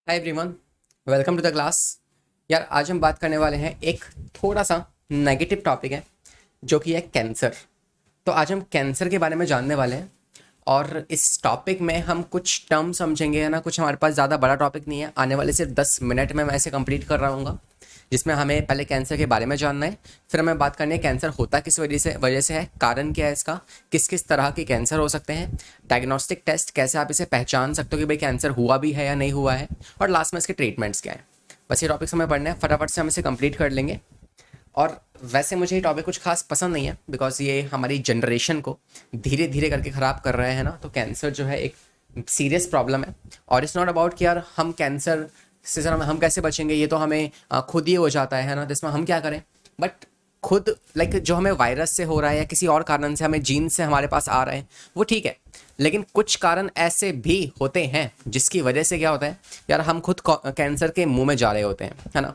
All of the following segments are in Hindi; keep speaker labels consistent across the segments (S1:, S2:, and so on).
S1: Hi everyone, welcome to the class. यार आज हम बात करने वाले हैं एक थोड़ा सा नेगेटिव टॉपिक है जो कि है कैंसर। तो आज हम कैंसर के बारे में जानने वाले हैं और इस टॉपिक में हम कुछ टर्म समझेंगे, है ना। कुछ हमारे पास ज़्यादा बड़ा टॉपिक नहीं है, आने वाले सिर्फ 10 मिनट में मैं इसे कंप्लीट कर रहा हूँ, जिसमें हमें पहले कैंसर के बारे में जानना है। फिर हमें बात करनी है कैंसर होता किस वजह से है, कारण क्या है इसका, किस किस तरह के कैंसर हो सकते हैं, डायग्नोस्टिक टेस्ट कैसे आप इसे पहचान सकते हो कि भाई कैंसर हुआ भी है या नहीं हुआ है, और लास्ट में इसके ट्रीटमेंट्स क्या हैं। बस ये टॉपिक्स हमें पढ़ना है, फटाफट से हम इसे कंप्लीट कर लेंगे। और वैसे मुझे ये टॉपिक कुछ खास पसंद नहीं है, बिकॉज ये हमारी जनरेशन को धीरे धीरे करके ख़राब कर रहे हैं ना। तो कैंसर जो है एक सीरियस प्रॉब्लम है, और इट्स नॉट अबाउट कि यार हम कैंसर से सर हम कैसे बचेंगे, ये तो हमें खुद ही हो जाता है ना। तो इसमें हम क्या करें, बट खुद लाइक जो हमें वायरस से हो रहा है या किसी और कारण से हमें जीन से हमारे पास आ रहे हैं वो ठीक है, लेकिन कुछ कारण ऐसे भी होते हैं जिसकी वजह से क्या होता है यार, हम खुद कैंसर के मुंह में जा रहे होते हैं, है ना।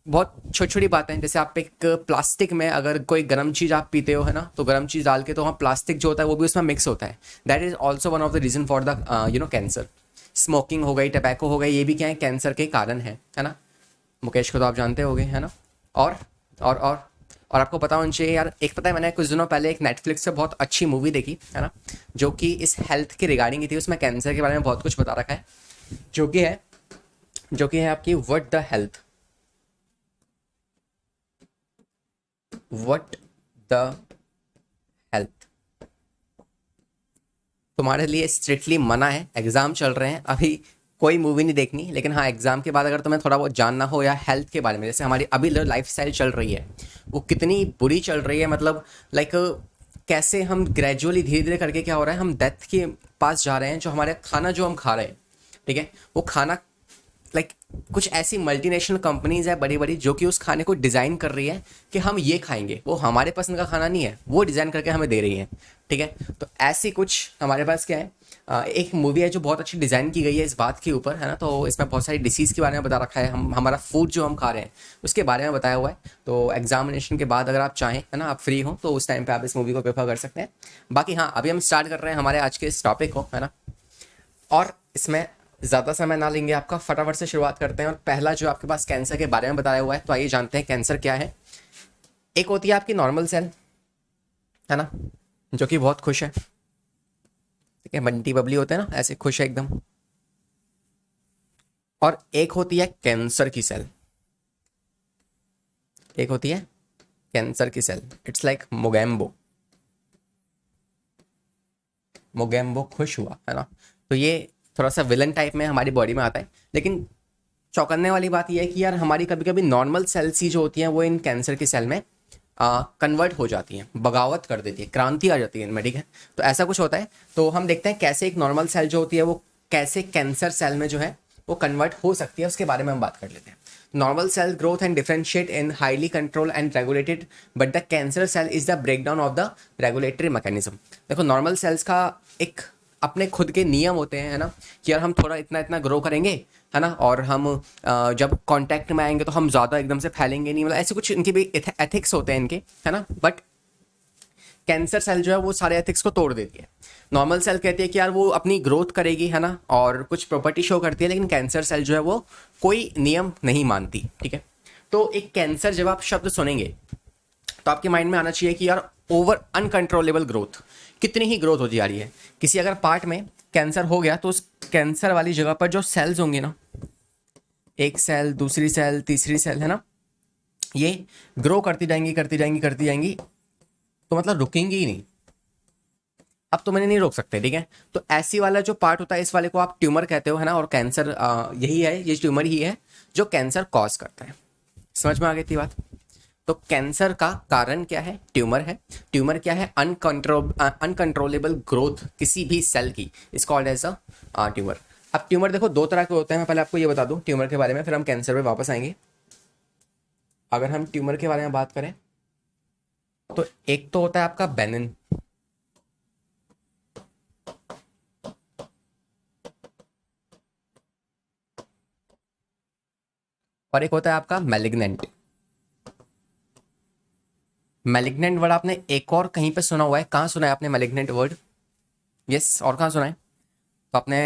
S1: बहुत छोटी छोटी बातें, जैसे आप एक प्लास्टिक में अगर कोई गर्म चीज़ आप पीते हो, है ना, तो गर्म चीज़ डाल के तो वहाँ प्लास्टिक जो होता है वो भी उसमें मिक्स होता है। That is also one of the reason for the cancer. Smoking हो गई, टबैको हो गई, ये भी क्या है, कैंसर के कारण है ना। मुकेश को तो आप जानते होंगे, है ना। और और और और आपको पता होना चाहिए यार, एक पता है मैंने कुछ दिनों पहले एक नेटफ्लिक्स से बहुत अच्छी मूवी देखी, है ना, जो कि इस हेल्थ के रिगार्डिंग ही थी। उसमें कैंसर के बारे में बहुत कुछ बता रखा है, जो कि है जो कि है आपकी what the health, what the health. तुम्हारे लिए स्ट्रिक्टली मना है, एग्जाम चल रहे हैं अभी, कोई मूवी नहीं देखनी। लेकिन हाँ, एग्जाम के बाद अगर तुम्हें थोड़ा बहुत जानना हो या हेल्थ के बारे में, जैसे हमारी अभी लाइफ स्टाइल चल रही है वो कितनी बुरी चल रही है, मतलब लाइक कैसे हम ग्रेजुअली धीरे धीरे करके क्या हो रहा है, हम डेथ के पास जा रहे हैं। जो हमारे खाना जो हम खा रहे हैं, ठीक है, वो खाना लाइक कुछ ऐसी मल्टीनेशनल कंपनीज है बड़ी बड़ी जो कि उस खाने को डिज़ाइन कर रही है कि हम ये खाएंगे, वो हमारे पसंद का खाना नहीं है, वो डिज़ाइन करके हमें दे रही है, ठीक है। तो ऐसी कुछ हमारे पास क्या है, एक मूवी है जो बहुत अच्छी डिज़ाइन की गई है इस बात के ऊपर, है ना। तो इसमें बहुत सारी डिसीज़ के बारे में बता रखा है, हम हमारा फूड जो हम खा रहे हैं उसके बारे में बताया हुआ है। तो एग्जामिनेशन के बाद अगर आप चाहें, है ना, आप फ्री हो तो उस टाइम पे आप इस मूवी को प्रेफर कर सकते हैं। बाकी हाँ, अभी हम स्टार्ट कर रहे हैं हमारे आज के इस टॉपिक को, है ना। और इसमें ज़्यादा समय ना लेंगे आपका, फटाफट से शुरुआत करते हैं। और पहला जो आपके पास कैंसर के बारे में बताया हुआ है, तो आइए जानते हैं कैंसर क्या है। एक होती है आपकी नॉर्मल सेल, है ना, जो कि बहुत खुश है, ठीक है, बंटी बबली होते हैं ना, ऐसे खुश है एकदम। और एक होती है कैंसर की सेल, एक होती है कैंसर की cell, it's like Mogambo, Mogambo खुश हुआ, है ना। तो ये थोड़ा सा विलन टाइप में हमारी बॉडी में आता है। लेकिन चौंकाने वाली बात यह है कि यार हमारी कभी कभी नॉर्मल सेल्स ही जो होती हैं वो इन कैंसर की सेल में कन्वर्ट हो जाती हैं, बगावत कर देती है, क्रांति आ जाती है इनमें, ठीक है। तो ऐसा कुछ होता है। तो हम देखते हैं कैसे एक नॉर्मल सेल जो होती है वो कैसे कैंसर सेल में जो है वो कन्वर्ट हो सकती है, उसके बारे में हम बात कर लेते हैं। Normal cell growth and differentiate in highly control and regulated, but the cancer cell is the breakdown of the regulatory mechanism. देखो, नॉर्मल सेल्स का एक अपने खुद के नियम होते हैं, है ना, कि यार हम थोड़ा इतना इतना ग्रो करेंगे, है ना, और हम जब कांटेक्ट में आएंगे तो हम ज़्यादा एकदम से फैलेंगे नहीं, मतलब ऐसे कुछ इनके भी एथिक्स होते हैं इनके, है ना। बट कैंसर सेल जो है वो सारे एथिक्स को तोड़ देती है। नॉर्मल सेल कहती है कि यार वो अपनी ग्रोथ करेगी, है ना, और कुछ प्रॉपर्टी शो करती है, लेकिन कैंसर सेल जो है वो कोई नियम नहीं मानती, ठीक है। तो एक कैंसर जब आप शब्द सुनेंगे तो आपके माइंड में आना चाहिए कि यार ओवर अनकंट्रोलेबल ग्रोथ, कितनी ही ग्रोथ होती जा रही है। किसी अगर पार्ट में कैंसर हो गया तो उस कैंसर वाली जगह पर जो सेल्स होंगे ना, एक सेल, दूसरी सेल, तीसरी सेल, है ना, ये ग्रो करती जाएंगी करती जाएंगी करती जाएंगी, तो मतलब रुकेंगी ही नहीं। अब तो मैंने नहीं रोक सकते, ठीक है। तो ऐसी वाला जो पार्ट होता है इस वाले को आप ट्यूमर कहते हो, है ना। और कैंसर यही है, ये ट्यूमर ही है जो कैंसर कॉज करता है। समझ में आ गई थी बात। तो कैंसर का कारण क्या है, ट्यूमर है। ट्यूमर क्या है, अनकंट्रोलेबल ग्रोथ किसी भी सेल की, is called as a tumour. अब ट्यूमर देखो दो तरह के होते हैं, मैं पहले आपको ये बता दूं ट्यूमर के बारे में, फिर हम कैंसर पे वापस आएंगे। अगर हम ट्यूमर के बारे में बात करें तो एक तो होता है आपका बेनिन, और एक होता है आपका मैलिग्नेंट। मैलिग्नेंट वर्ड आपने एक और कहीं पे सुना हुआ है, कहाँ सुना है आपने मैलिग्नेंट वर्ड? यस, और कहाँ सुना है? तो आपने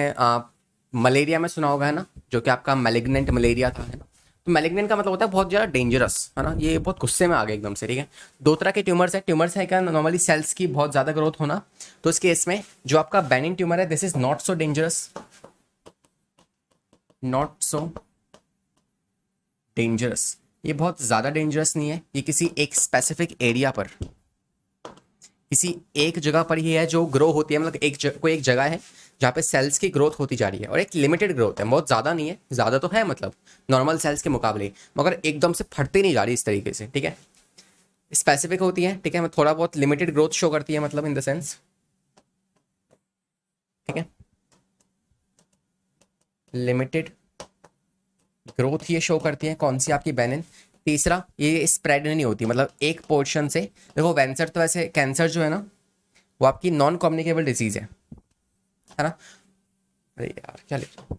S1: मलेरिया में सुना होगा है ना, जो कि आपका मैलिग्नेंट मलेरिया था, है ना। तो मैलिग्नेंट का मतलब होता है बहुत ज़्यादा डेंजरस, है ना, ये बहुत गुस्से में आ गए एकदम से, ठीक है। दो तरह के ट्यूमर्स है क्या, नॉर्मली सेल्स की बहुत ज़्यादा ग्रोथ होना। तो इस केस में जो आपका बेनिन ट्यूमर है, this is not so dangerous, not so dangerous. ये बहुत ज़्यादा डेंजरस नहीं है, ये किसी एक स्पेसिफिक एरिया पर, किसी एक जगह पर ही है जो ग्रो होती है, मतलब कोई एक जगह है जहाँ पे सेल्स की ग्रोथ होती जा रही है, और एक लिमिटेड ग्रोथ है, बहुत ज़्यादा नहीं है, ज़्यादा तो है मतलब नॉर्मल सेल्स के मुकाबले, मगर एकदम से फटती नहीं जा रही इस तरीके से, ठीक है। स्पेसिफिक होती है, ठीक है, मैं थोड़ा बहुत लिमिटेड ग्रोथ शो करती है, मतलब इन द सेंस, ठीक है, लिमिटेड ग्रोथ ये शो करती है। कौन सी आपकी बेनिन। तीसरा, ये स्प्रेड नहीं होती, मतलब एक पोर्शन से, देखो कैंसर तो वैसे, कैंसर जो है ना वो आपकी नॉन कम्युनिकेबल डिजीज है ना। अरे यार क्या लिख रहा हूँ?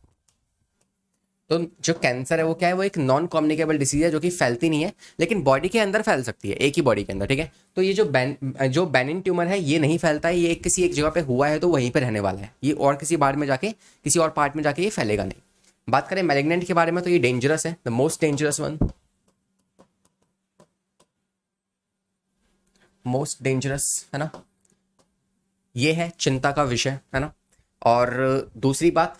S1: तो जो कैंसर है वो क्या है, वो एक नॉन कम्युनिकेबल डिसीज है जो कि फैलती नहीं है, लेकिन बॉडी के अंदर फैल सकती है, एक ही बॉडी के अंदर, ठीक है। तो ये जो बेनिन ट्यूमर है ये नहीं फैलता है, ये किसी एक जगह पे हुआ है तो वहीं पे रहने वाला है, ये और किसी बार में जाके, किसी और पार्ट में जाके ये फैलेगा नहीं। बात करें मैलिग्नेंट के बारे में, तो ये डेंजरस है, the most dangerous one, most dangerous, है ना। ये है चिंता का विषय, है ना। और दूसरी बात,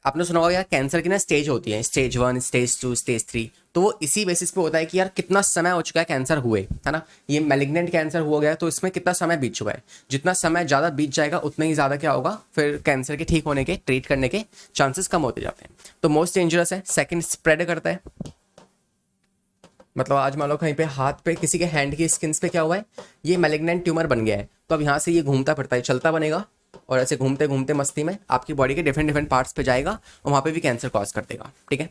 S1: आपने सुना होगा यार, कैंसर की ना स्टेज होती है, स्टेज 1, स्टेज 2, स्टेज 3, तो वो इसी बेसिस पे होता है कि यार कितना समय हो चुका है कैंसर हुए, है ना। ये मैलिग्नेंट कैंसर हुआ गया तो इसमें कितना समय बीत चुका है, जितना समय ज़्यादा बीत जाएगा उतना ही ज़्यादा क्या होगा, फिर कैंसर के ठीक होने के, ट्रीट करने के चांसेस कम होते जाते हैं। तो मोस्ट डेंजरस है। सेकेंड, स्प्रेड करता है, मतलब आज मान लो कहीं पे हाथ पे, किसी के हैंड की स्किन पे क्या हुआ है, ये मैलिग्नेंट ट्यूमर बन गया है, तो अब यहाँ से ये घूमता फिरता है, चलता बनेगा, और ऐसे घूमते घूमते मस्ती में आपकी बॉडी के डिफरेंट डिफरेंट पार्ट्स पे जाएगा और वहाँ पे भी कैंसर कॉज कर देगा, ठीक है।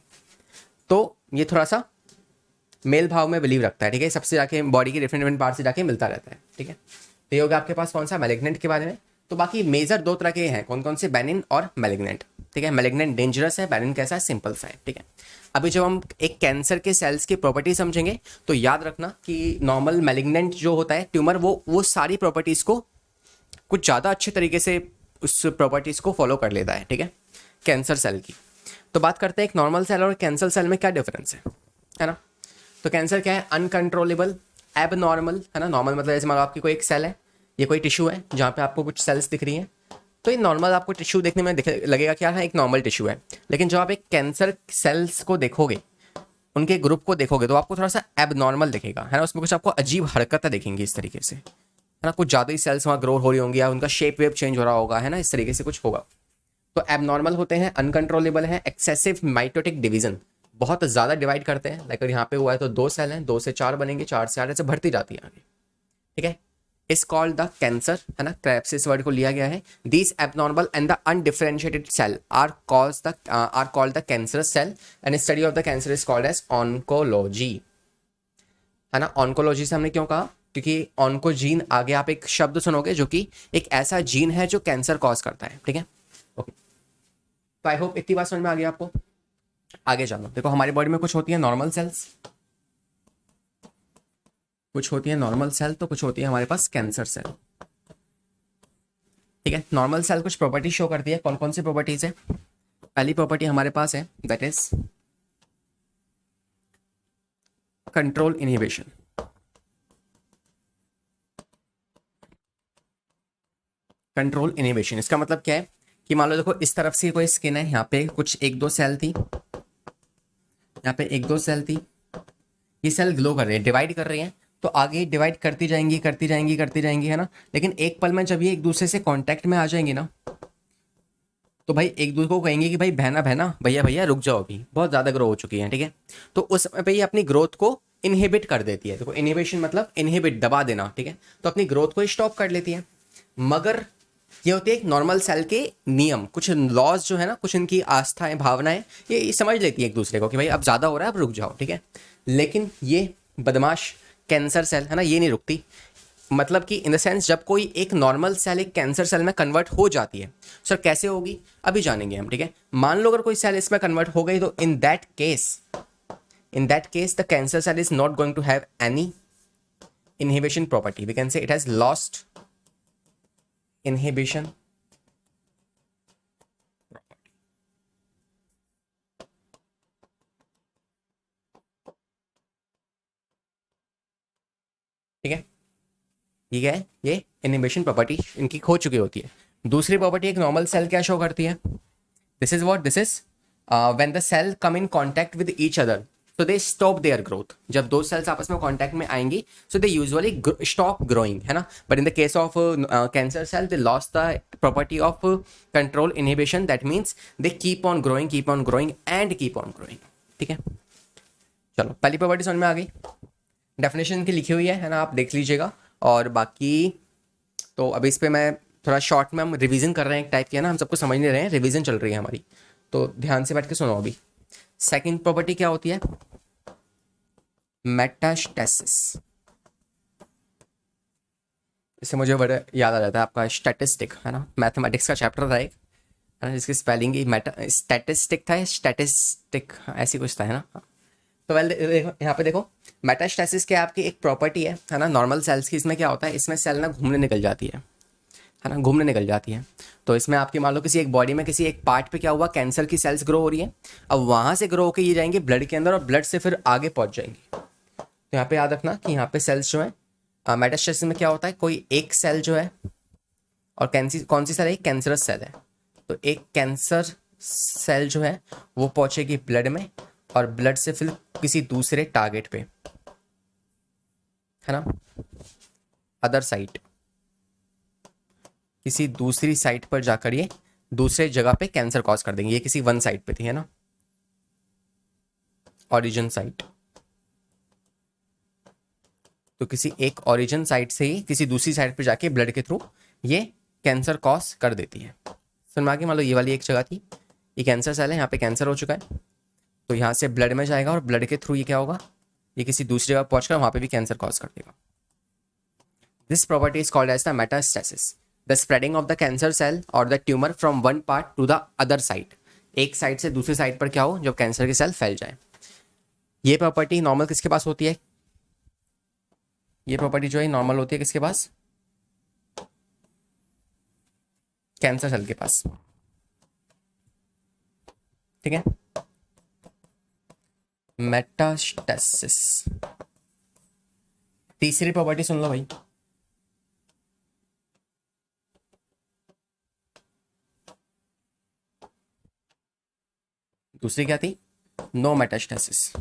S1: तो ये थोड़ा सा मेल भाव में बिलीव रखता है, ठीक है, सबसे जाके बॉडी के डिफरेंट डिफरेंट पार्ट से जाके मिलता रहता है, ठीक है। तो ये होगा आपके पास कौन सा, मैलिग्नेंट के बारे में। तो बाकी मेजर दो तरह के हैं, कौन कौन से, बेनिन और मैलिग्नेंट, ठीक है। मैलिग्नेंट डेंजरस है, बेनिन कैसा है, सिंपल सा है, ठीक है। अभी जब हम एक कैंसर के सेल्स की प्रॉपर्टी समझेंगे तो याद रखना कि नॉर्मल मैलिग्नेंट जो होता है ट्यूमर, वो सारी प्रॉपर्टीज़ को कुछ ज़्यादा अच्छे तरीके से उस प्रॉपर्टीज़ को फॉलो कर लेता है, ठीक है, कैंसर सेल की। तो बात करते हैं एक नॉर्मल सेल और कैंसर सेल में क्या डिफरेंस है ना। तो कैंसर क्या है, अनकंट्रोलेबल, एब नॉर्मल, है ना। नॉर्मल मतलब जैसे मान लो आपकी कोई एक सेल है, ये कोई टिश्यू है जहाँ पे आपको कुछ सेल्स दिख रही हैं, तो ये नॉर्मल आपको टिश्यू देखने में लगेगा कि हाँ एक नॉर्मल टिश्यू है, लेकिन जब आप एक कैंसर सेल्स को देखोगे, उनके ग्रुप को देखोगे, तो आपको थोड़ा सा एब नॉर्मल दिखेगा, है ना। उसमें कुछ आपको अजीब हरकतें दिखेंगी इस तरीके से, है ना, कुछ ज़्यादा ही सेल्स वहाँ ग्रो हो रही होंगी, या उनका शेप वेप चेंज हो रहा होगा, है ना, इस तरीके से कुछ होगा। तो एबनॉर्मल होते हैं, अनकंट्रोलेबल है, एक्सेसिव माइटोटिक डिवीजन, बहुत ज़्यादा डिवाइड करते हैं, लाइक यहाँ पे हुआ है तो 2 सेल हैं, 2 से 4 बनेंगे, 4 से 8 ऐसे बढ़ती जाती है आगे, ठीक है। इस कॉल्ड द कैंसर, है ना, क्रेप्सिस वर्ड को लिया गया है। These abnormal and the undifferentiated cell are called the cancerous cell, and study of the cancer is called as oncology, है ना। ऑन्कोलॉजी से हमने क्यों कहा, क्योंकि ऑन्कोजीन, आगे आप एक शब्द सुनोगे जो कि एक ऐसा जीन है जो कैंसर कॉज करता है, ठीक है। ओके, तो आई होप इतनी बात समझ में आ गई आपको। आगे जानो, देखो हमारी बॉडी में कुछ होती है नॉर्मल सेल्स, कुछ होती है नॉर्मल सेल, तो कुछ होती है हमारे पास कैंसर सेल, ठीक है। नॉर्मल सेल कुछ प्रॉपर्टी शो करती है, कौन कौन सी प्रॉपर्टीज है। पहली प्रॉपर्टी हमारे पास है, that is control inhibition. Control inhibition, इसका मतलब क्या है कि मान लो देखो इस तरफ से कोई स्किन है, यहाँ पे कुछ 1-2 सेल थी, यहाँ पे 1-2 सेल थी, ये सेल ग्लो कर रही है, डिवाइड कर रही है, तो आगे डिवाइड करती जाएंगी, करती जाएंगी, करती जाएंगी, है ना। लेकिन एक पल में जब ये एक दूसरे से कांटेक्ट में आ जाएंगी ना, तो भाई एक दूसरे को कहेंगे कि भाई बहना बहना, भैया भैया रुक जाओ, अभी बहुत ज़्यादा ग्रो हो चुकी है, ठीक है। तो उस समय पे ये अपनी ग्रोथ को इनहिबिट कर देती है, देखो इनहिबिशन मतलब इनहिबिट, दबा देना, ठीक है। तो अपनी ग्रोथ को स्टॉप कर लेती है, मगर ये होती है एक नॉर्मल सेल के नियम, कुछ लॉज जो है ना, कुछ इनकी आस्थाएं, भावनाएं, ये समझ लेती है एक दूसरे को कि भाई अब ज़्यादा हो रहा है, अब रुक जाओ, ठीक है। लेकिन ये बदमाश कैंसर सेल, है ना, ये नहीं रुकती, मतलब कि इन द सेंस जब कोई एक नॉर्मल सेल एक कैंसर सेल में कन्वर्ट हो जाती है, सर कैसे होगी अभी जानेंगे हम, ठीक है। मान लो अगर कोई सेल इसमें कन्वर्ट हो गई, तो in that case the cancer cell is not going to have any inhibition property, we can say it has lost inhibition property, ठीक है, ये क्या है, ये इनहिबिशन प्रॉपर्टी इनकी खो चुकी होती है। दूसरी प्रॉपर्टी एक नॉर्मल सेल क्या शो करती है, this is what, this is when the cell come in contact with each other so they stop their growth. जब दो सेल्स आपस में कांटेक्ट में आएंगी so they usually stop growing, है ना। But in the case of cancer cell they lost the property of control inhibition, that means they keep on growing and keep on growing. ठीक है, चलो पहली प्रॉपर्टी समझ में आ गई, डेफिनेशन की लिखी हुई है ना, आप देख लीजिएगा। और बाकी तो अभी इस पे मैं थोड़ा शॉर्ट में हम रिवीजन कर रहे हैं एक टाइप की, है ना, हम सबको समझ नहीं रहे हैं, रिवीजन चल रही है हमारी, तो ध्यान से बैठ के सुनो। अभी सेकंड प्रॉपर्टी क्या होती है, मेटास्टेसिस। इससे मुझे बड़ा याद आ जाता है आपका स्टैटिस्टिक, है ना, मैथमेटिक्स का चैप्टर था एक, है ना, जिसकी स्पेलिंग ही मेटा स्टैटिस्टिक था, स्टैटिस्टिक ऐसी कुछ था, है ना। तो वेल देखो यहाँ पे देखो, मेटास्टेसिस क्या आपकी एक प्रॉपर्टी है ना, नॉर्मल सेल्स की। इसमें क्या होता है, इसमें सेल ना घूमने निकल जाती है ना, घूमने निकल जाती है। तो इसमें आपकी मान लो किसी एक बॉडी में किसी एक पार्ट पे क्या हुआ, कैंसर की सेल्स ग्रो हो रही है। अब वहाँ से ग्रो होकर ये जाएंगे ब्लड के अंदर और ब्लड से फिर आगे पहुँच जाएंगी। तो यहाँ पे याद रखना कि यहाँ पे सेल्स जो है मेटास्टेसिस में क्या होता है, कोई एक सेल जो है, और कौन सी सेल है, कैंसरस सेल है, तो एक कैंसर सेल जो है वो पहुँचेगी ब्लड में और ब्लड से फिर किसी दूसरे टारगेट पे, है ना, अदर साइट, किसी दूसरी साइट पर जाकर ये दूसरे जगह पे कैंसर कॉज कर देंगे। ये किसी वन साइट पे थी, है ना, ओरिजिन साइट, तो किसी एक ओरिजिन साइट से ही किसी दूसरी साइट पे जाके ब्लड के थ्रू ये कैंसर कॉज कर देती है। समझ में आ गई, मान लो ये वाली एक जगह थी, ये कैंसर सेल है, यहाँ पे कैंसर हो चुका है, तो यहाँ से ब्लड में जाएगा और ब्लड के थ्रू ये क्या होगा, ये किसी दूसरी जगह पहुंचकर वहाँ पे भी कैंसर कॉज कर देगा। This property is called as the metastasis, the spreading of the cancer cell और the tumour from one part to the other side. एक साइड से दूसरी साइड पर क्या हो, जब कैंसर की सेल फैल जाए। ये प्रॉपर्टी नॉर्मल किसके पास होती है, ये प्रॉपर्टी जो है नॉर्मल होती है किसके पास, कैंसर सेल के पास। ठीक है, मेटास्टेसिस। तीसरी प्रॉपर्टी सुन लो भाई, दूसरी क्या थी, नो मेटास्टेसिस।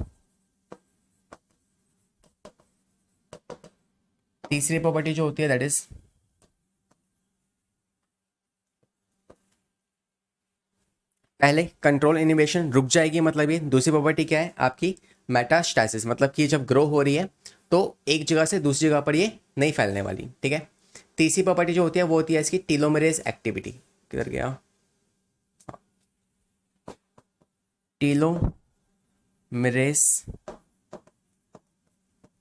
S1: तीसरी प्रॉपर्टी जो होती है दैट इज पहले कंट्रोल इनिबिशन रुक जाएगी, मतलब ये दूसरी प्रॉपर्टी क्या है आपकी, मेटास्टेसिस, मतलब कि जब ग्रो हो रही है तो एक जगह से दूसरी जगह पर ये नहीं फैलने वाली। ठीक है, तीसरी प्रॉपर्टी जो होती है वो होती है इसकी टीलोमेरेज एक्टिविटी। किधर गया, टीलोमेरेज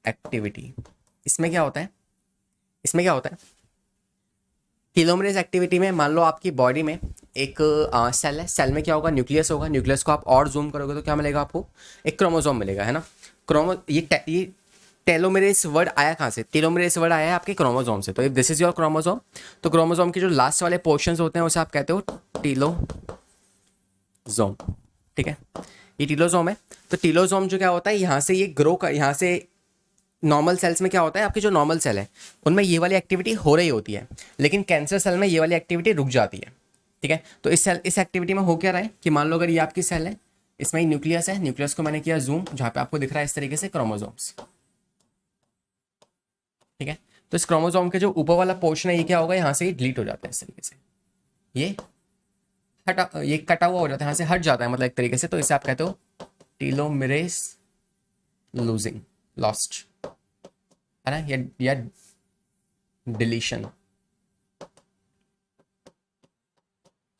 S1: एक्टिविटी। इसमें क्या होता है, इसमें क्या होता है, टीलोमेरेज एक्टिविटी में मान लो आपकी बॉडी में एक सेल है, सेल में क्या होगा, न्यूक्लियस होगा, न्यूक्लियस को आप और जूम करोगे तो क्या मिलेगा आपको, एक क्रोमोसोम मिलेगा, है ना। ये टेलोमेरेज वर्ड आया कहाँ से, टेलोमेरेज वर्ड आया है आपके क्रोमोसोम से। तो if this is your chromosome, तो क्रोमोसोम के जो लास्ट वाले पोर्शंस होते हैं उसे आप कहते हो टीलोसोम। ठीक है, ये टीलोसोम है। तो टीलोसोम जो क्या होता है, यहाँ से ये ग्रो कर, यहाँ से नॉर्मल सेल्स में क्या होता है, आपके जो नॉर्मल सेल है उनमें ये वाली एक्टिविटी हो रही होती है, लेकिन कैंसर सेल में ये वाली एक्टिविटी रुक जाती है। ठीक है, तो इस एक्टिविटी में हो क्या रहा है कि मान लो अगर ये आपकी सेल है, इसमें न्यूक्लियस है, न्यूक्लियस को मैंने किया जूम, जहाँ पे आपको दिख रहा है इस तरीके से क्रोमोसोम्स। ठीक है, तो इस क्रोमोसोम के जो ऊपर वाला पोर्शन है ये क्या होगा, यहाँ से ये डिलीट हो जाता है इस तरीके से, ये ये कटा हुआ हो जाता है, यहाँ से हट जाता है मतलब एक तरीके से। तो इसे आप कहते हो टीलोमेरेज लूजिंग, लॉस्ट, है ना, या डिलीशन।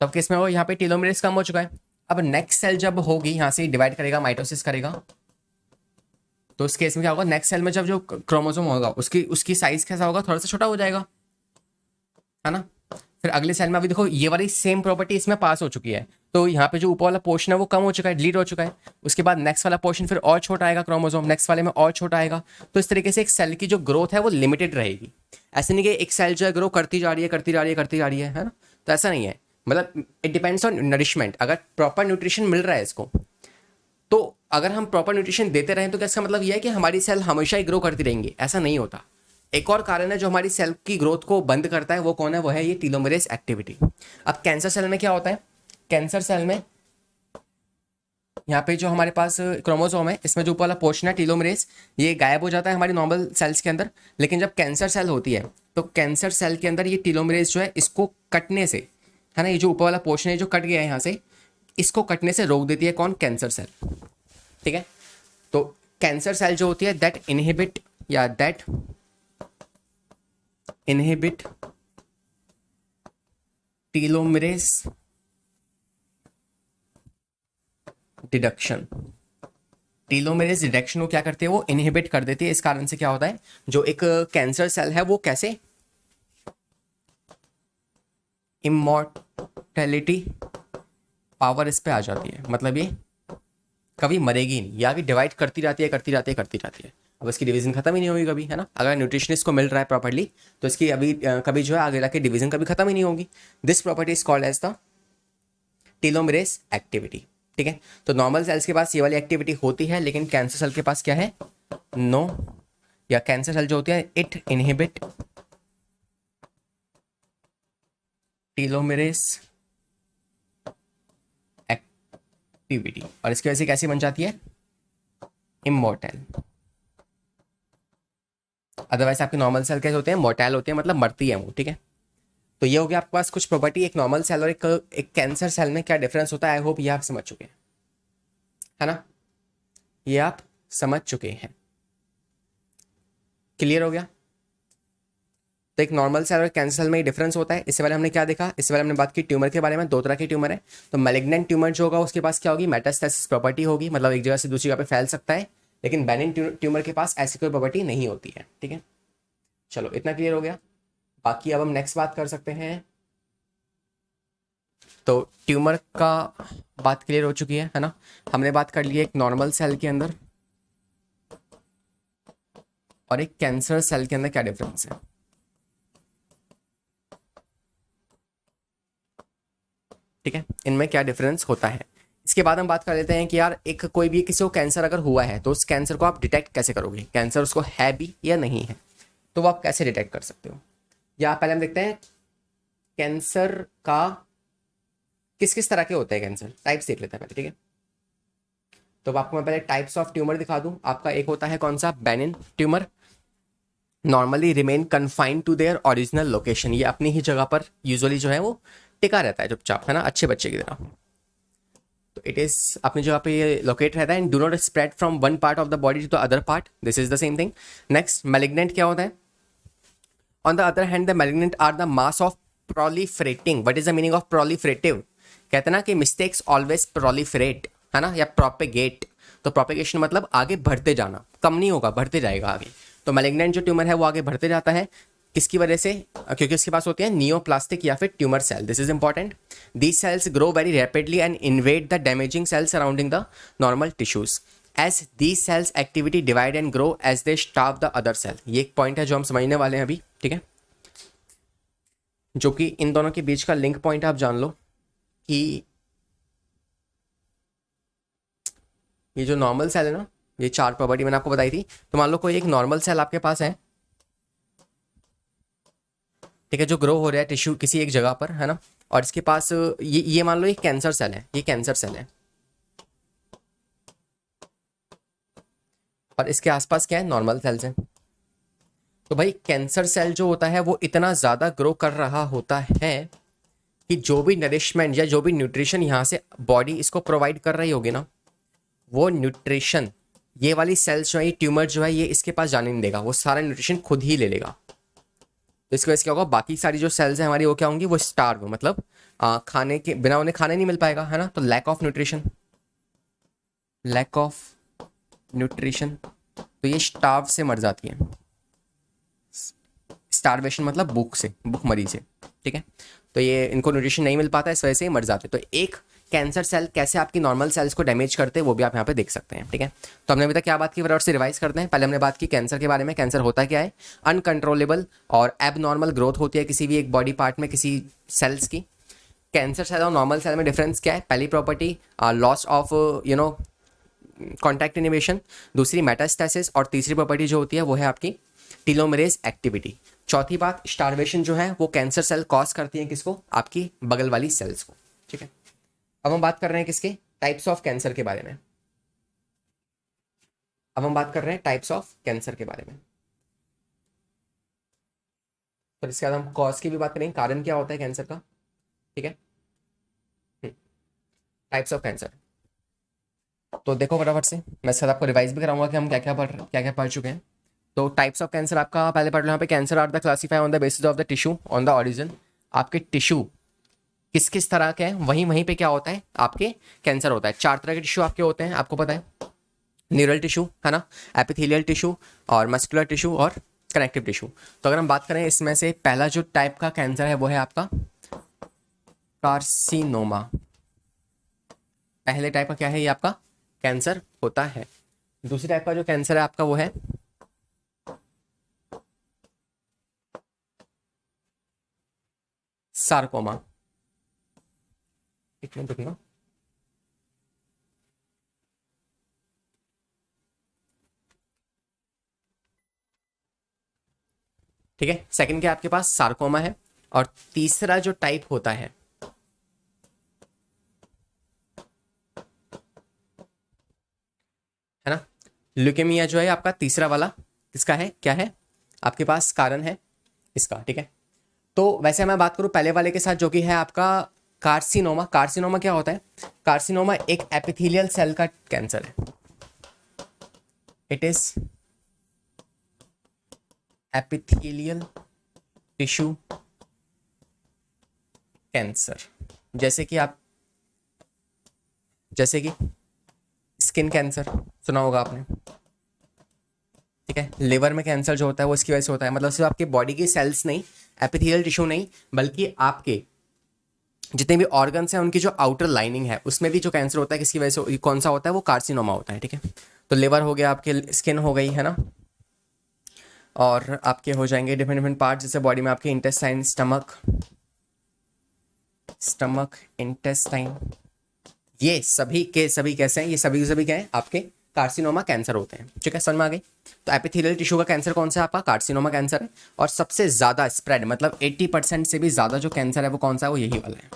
S1: तब केस में वो यहाँ पे टीलोमेरेज कम हो चुका है। अब नेक्स्ट सेल जब होगी, यहाँ से डिवाइड करेगा, माइटोसिस करेगा, तो उस केस में क्या होगा, नेक्स्ट सेल में जब जो क्रोमोसोम होगा उसकी साइज कैसा होगा, थोड़ा सा छोटा हो जाएगा, है ना। फिर अगले सेल में अभी देखो ये वाली सेम प्रॉपर्टी इसमें पास हो चुकी है, तो यहाँ पे जो ऊपर वाला पोर्शन है वो कम हो चुका है, डिलीट हो चुका है। उसके बाद नेक्स्ट वाला पोर्शन फिर और छोटा आएगा, क्रोमोसोम नेक्स्ट वाले में और छोटा आएगा। तो इस तरीके से एक सेल की जो ग्रोथ है वो लिमिटेड रहेगी। ऐसे नहीं कि एक सेल जो है ग्रो करती जा रही है, करती जा रही है, करती जा रही है ना, तो ऐसा नहीं है। मतलब इट डिपेंड्स ऑन नरिशमेंट। अगर प्रॉपर न्यूट्रिशन मिल रहा है इसको, तो अगर हम प्रॉपर न्यूट्रिशन देते रहें तो क्या इसका मतलब यह है कि हमारी सेल हमेशा ही ग्रो करती रहेंगी, ऐसा नहीं होता। एक और कारण है जो हमारी सेल की ग्रोथ को बंद करता है, वो कौन है? वो है ये टीलोमरेज एक्टिविटी। अब कैंसर सेल में क्या होता है? कैंसर सेल में यहाँ पे जो हमारे पास क्रोमोसोम है, इसमें जो ऊपर वाला पोर्शन है टीलोमरेज, ये गायब हो जाता है हमारी नॉर्मल सेल्स के अंदर। लेकिन जब कैंसर सेल होती है तो कैंसर सेल के अंदर ये टीलोमरेज जो है इसको कटने से, है ना, ये जो ऊपर वाला पोर्शन है जो कट गया है यहाँ से, इसको कटने से रोक देती है कौन? Cancer cell. ठीक है, तो कैंसर सेल जो होती है that inhibit telomerase deduction. Telomerase deduction को क्या करती है? वो इनहिबिट कर देती है। इस कारण से क्या होता है, जो एक कैंसर सेल है वो कैसे इमॉर्टेलिटी पावर इस पे आ जाती है, मतलब ये कभी मरेगी नहीं, या कि डिवाइड करती रहती है। अब इसकी डिवीजन खत्म ही नहीं होगी कभी, है ना। अगर न्यूट्रिशनिस्ट को मिल रहा है प्रॉपर्ली तो इसकी अभी कभी जो है आगे जाके डिवीजन कभी खत्म ही नहीं होगी। This property is called as the telomerase activity. ठीक है, तो नॉर्मल सेल्स के पास ये वाली एक्टिविटी होती है, लेकिन कैंसर सेल के पास क्या है? नो, या कैंसर सेल जो होती है इट इनहिबिट टीलोमेरेज एक्टिविटी, और इसकी वजह से कैसी बन जाती है? इमॉर्टल। अदरवाइज आपके नॉर्मल सेल कैसे होते हैं? मोर्टल होते हैं, मतलब मरती है वो। ठीक है, तो ये हो गया आपके पास कुछ प्रॉपर्टी एक नॉर्मल सेल और एक कैंसर सेल में क्या डिफरेंस होता है। आई होप ये आप समझ चुके हैं, है ना, ये आप समझ चुके हैं। क्लियर हो गया? तो एक नॉर्मल सेल और कैंसर सेल में ही डिफरेंस होता है। इससे पहले हमने क्या देखा? इससे पहले हमने बात की ट्यूमर के बारे में। दो तरह की ट्यूमर है। तो मैलिग्नेंट ट्यूमर जो होगा उसके पास क्या होगी? मेटास्टेसिस प्रॉपर्टी होगी, मतलब एक जगह से दूसरी जगह पे फैल सकता है। लेकिन बेनिन ट्यूमर के पास ऐसी कोई प्रॉपर्टी नहीं होती है। ठीक है, चलो इतना क्लियर हो गया। बाकी अब हम नेक्स्ट बात कर सकते हैं। तो ट्यूमर का बात क्लियर हो चुकी है ना। हमने बात कर ली है एक नॉर्मल सेल के अंदर और एक कैंसर सेल के अंदर क्या डिफरेंस है। ठीक है, इनमें क्या डिफरेंस होता है। इसके बाद हम बात कर लेते हैं कि यार एक कोई भी किसी को कैंसर अगर हुआ है तो उस कैंसर को आप डिटेक्ट कैसे करोगे? कैंसर उसको है भी या नहीं है, तो वो आप कैसे डिटेक्ट कर सकते हो? या पहले हम देखते हैं कैंसर का किस किस तरह के होते हैं कैंसर, टाइप्स देख लेते हैं पहले। ठीक है, तो आपको मैं पहले टाइप्स ऑफ ट्यूमर दिखा दूं। आपका एक होता है कौन सा? Benign tumour, normally remain confined to their original location. ये अपनी ही जगह पर यूजुअली जो है वो टिका रहता है चुपचाप, है ना, अच्छे बच्चे की तरह। तो इट इज अपनी जगह पे ये लोकेट रहता है and do not spread from one part of the body to the other part. This is the same thing. Next, malignant क्या होता है? On the other hand the malignant are the mass of proliferating. What is the meaning of proliferative? कहते हैं ना कि मिस्टेक्स ऑलवेज प्रोलिफरेट, है ना, या प्रोपेगेट। तो प्रोपेगेशन मतलब आगे बढ़ते जाना, कम नहीं होगा, बढ़ते जाएगा आगे। तो मैलिग्नेंट जो ट्यूमर है वो आगे बढ़ते जाता है। किसकी वजह से? क्योंकि इसके पास होते हैं नियोप्लास्टिक या फिर tumour cell. This is important. These cells grow very rapidly and invade the damaging cells surrounding the normal tissues. As these cells activity divide and grow as they starve the other cell. ये एक पॉइंट है जो हम समझने वाले हैं अभी। ठीक है, जो कि इन दोनों के बीच का लिंक पॉइंट आप जान लो कि ये जो नॉर्मल सेल है ना, ये चार प्रॉपर्टी मैंने आपको बताई थी। तो मान लो कोई एक नॉर्मल सेल आपके पास है, ठीक है, जो ग्रो हो रहा है टिश्यू किसी एक जगह पर, है ना, और इसके पास ये मान लो एक कैंसर सेल है, ये कैंसर सेल है, और इसके आसपास क्या है? नॉर्मल सेल्स हैं। तो भाई कैंसर सेल जो होता है वो इतना ज़्यादा ग्रो कर रहा होता है कि जो भी नरिशमेंट या जो भी न्यूट्रिशन यहाँ से बॉडी इसको प्रोवाइड कर रही होगी ना, वो न्यूट्रिशन ये वाली सेल्स जो है, ये ट्यूमर जो है, ये इसके पास जाने नहीं देगा, वो सारा न्यूट्रिशन खुद ही ले लेगा। तो इसकी वजह से क्या होगा? बाकी सारी जो सेल्स हैं हमारी वो क्या होंगी? वो स्टार्व, मतलब खाने के बिना उन्हें खाने नहीं मिल पाएगा, है ना। तो लैक ऑफ न्यूट्रिशन, तो ये स्टार्व से मर जाती है। स्टारवेशन मतलब भूख से, भूखमरी से। ठीक है, तो ये इनको न्यूट्रिशन नहीं मिल पाता, इस वजह से मर जाते। तो एक कैंसर सेल कैसे आपकी नॉर्मल सेल्स को डैमेज करते हैं वो भी आप यहाँ पे देख सकते हैं। ठीक है, तो हमने अभी तक क्या बात की, फटाफट से रिवाइज करते हैं। पहले हमने बात की कैंसर के बारे में। कैंसर होता क्या है? अनकंट्रोलेबल और एबनॉर्मल ग्रोथ होती है किसी भी एक बॉडी पार्ट में किसी सेल्स की। कैंसर सेल और नॉर्मल सेल में डिफरेंस क्या है? पहली property loss of contact inhibition, दूसरी मेटास्टेसिस, और तीसरी प्रॉपर्टी जो होती है वो है आपकी टीलोमरेज एक्टिविटी। चौथी बात, स्टार्वेशन जो है वो कैंसर सेल कॉज करती है किसको, आपकी बगल वाली सेल्स को, ठीक है। अब हम बात कर रहे हैं किसके, टाइप्स ऑफ कैंसर के बारे में। अब हम बात कर रहे हैं टाइप्स ऑफ कैंसर के बारे में। तो इसके बाद हम कॉज की भी बात करेंगे, कारण क्या होता है कैंसर का, ठीक है। टाइप्स ऑफ कैंसर, तो देखो फटाफट से, मैं सर आपको रिवाइज भी कराऊंगा कि हम क्या क्या पढ़ चुके हैं। तो टाइप्स ऑफ कैंसर आपका पहले पढ़ लो यहाँ पे, cancer are the classify on the basis of the tissue on the origin. आपके टिश्यू किस किस तरह के हैं, वहीं वहीं पे क्या होता है, आपके कैंसर होता है। 4 तरह के टिश्यू आपके होते हैं, आपको पता है, न्यूरल टिश्यू है ना, एपिथेलियल टिश्यू और मस्कुलर टिश्यू और कनेक्टिव टिश्यू। तो अगर हम बात करें इसमें से पहला जो टाइप का कैंसर है वो है आपका कार्सिनोमा। पहले टाइप का क्या है, ये आपका कैंसर होता है। दूसरी टाइप का जो कैंसर है आपका वो है सार्कोमा। एक मिनट रुकिएगा। ठीक है, सेकंड क्या आपके पास सार्कोमा है। और तीसरा जो टाइप होता है ना, ल्यूकेमिया जो है आपका तीसरा वाला, किसका है, क्या है आपके पास कारण है इसका, ठीक है। तो वैसे मैं बात करूं पहले वाले के साथ जो कि है आपका कार्सिनोमा। कार्सिनोमा क्या होता है, कार्सिनोमा एक एपिथेलियल सेल का कैंसर है। It is epithelial tissue cancer. जैसे कि स्किन कैंसर सुना होगा आपने, ठीक है। लिवर में कैंसर जो होता है वो इसकी वजह से होता है, मतलब सिर्फ आपके बॉडी की सेल्स नहीं, एपिथेलियल टिश्यू नहीं, बल्कि आपके जितने भी ऑर्गन्स हैं उनकी जो आउटर लाइनिंग है उसमें भी जो कैंसर होता है किसकी वजह से, कौन सा होता है, वो कार्सिनोमा होता है, ठीक है। तो लिवर हो गया, आपके स्किन हो गई है ना, और आपके हो जाएंगे डिफरेंट डिफरेंट पार्ट जैसे बॉडी में आपके इंटेस्टाइन, स्टमक इंटेस्टाइन, ये सभी के सभी कैसे हैं, ये सभी के सभी क्या हैं, आपके कार्सिनोमा कैंसर होते हैं, ठीक है, समझ में आ गई। तो एपिथेलियल टिश्यू का कैंसर कौन सा है, आपका कार्सिनोमा कैंसर है। और सबसे ज्यादा स्प्रेड, मतलब 80% से भी ज्यादा जो कैंसर है वो कौन सा है, वो यही वाला है।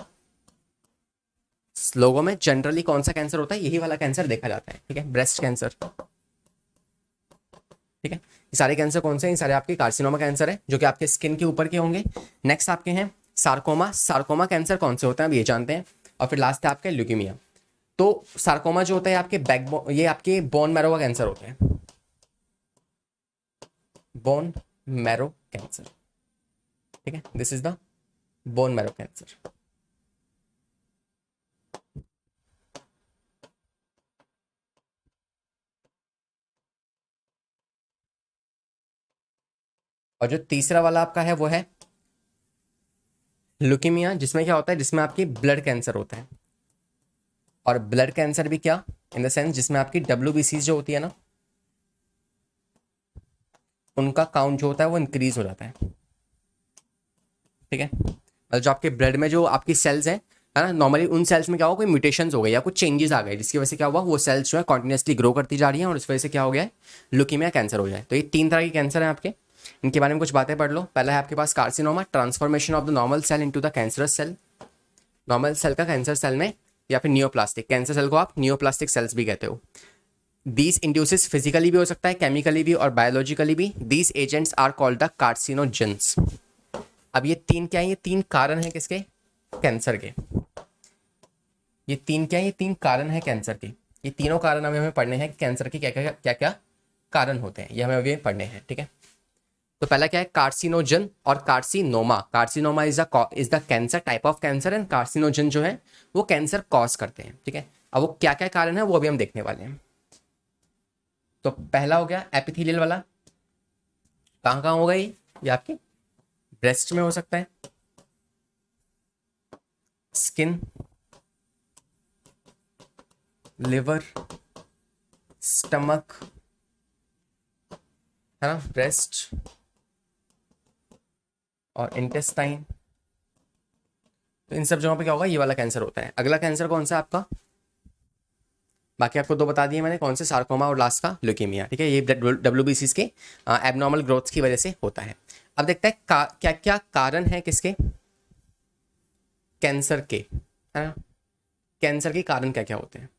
S1: लोगों में जनरली कौन सा कैंसर होता है, यही वाला कैंसर देखा जाता है, ठीक है, ब्रेस्ट कैंसर, ठीक है। ये सारे कैंसर कौन से हैं, ये सारे आपके कार्सिनोमा कैंसर है जो कि आपके स्किन के ऊपर के होंगे। नेक्स्ट आपके हैं सार्कोमा। सार्कोमा कैंसर कौन से होते हैं, अब ये जानते हैं। और फिर लास्ट है आपके ल्यूकीमिया। तो सार्कोमा जो होता है आपके बैकबोन, ये आपके बोन मैरो का कैंसर होता है, बोन मैरो कैंसर, ठीक है, this is the bone marrow cancer. और जो तीसरा वाला आपका है वो है ल्यूकीमिया, जिसमें क्या होता है, जिसमें आपकी ब्लड कैंसर होता है। और ब्लड कैंसर भी क्या, इन द सेंस जिसमें आपकी WBC जो होती है ना, उनका काउंट जो होता है वो इंक्रीज हो जाता है, ठीक है। मतलब जो आपके ब्लड में जो आपकी सेल्स हैं, है ना, नॉर्मली उन सेल्स में क्या हुआ, कोई म्यूटेशंस हो गए या कुछ चेंजेस आ गए जिसकी वजह से क्या हुआ, वो सेल्स जो है कॉन्टिन्यूसली ग्रो करती जा रही हैं और इस वजह से क्या हो गया है, ल्यूकीमिया कैंसर हो जाए। तो ये 3 तरह के कैंसर हैं आपके, इनके बारे में कुछ बातें पढ़ लो। पहला है आपके पास carcinoma, transformation of the normal cell into the cancerous cell. Normal cell का कैंसर सेल में, या फिर नियोप्लास्टिक कैंसर सेल को आप नियोप्लास्टिक सेल्स भी कहते हो। दीज इंड्यूसेस फिजिकली भी हो सकता है, केमिकली भी और बायोलॉजिकली भी। These agents are called the carcinogens. अब ये 3 क्या है, ये 3 कारण हैं किसके, कैंसर के। ये 3 क्या है, ये 3 कारण हैं कैंसर के। ये तीनों कारण हमें पढ़ने हैं, कैंसर के क्या क्या क्या क्या कारण होते हैं, ये हमें अभी पढ़ने हैं, ठीक है। तो पहला क्या है, कार्सिनोजन और carcinoma. Carcinoma is the cancer, type of cancer, and carcinogen जो है वो कैंसर कॉज करते हैं, ठीक है। अब वो क्या क्या कारण है वो अभी हम देखने वाले हैं। तो पहला हो गया एपिथेलियल वाला, कहाँ कहाँ होगा ये आपकी ब्रेस्ट में हो सकता है, स्किन, लिवर, स्टमक, है ना, ब्रेस्ट और इंटेस्टाइन। तो इन सब जगहों पे क्या होगा, ये वाला कैंसर होता है। अगला कैंसर कौन सा है आपका, बाकी आपको दो बता दिए मैंने, कौन से, सार्कोमा और लास्ट का ल्यूकेमिया, ठीक है। ये WBCs के एबनॉर्मल ग्रोथ की वजह से होता है। अब देखते हैं क्या क्या कारण है किसके, कैंसर के, है ना। कैंसर के कारण क्या क्या होते हैं।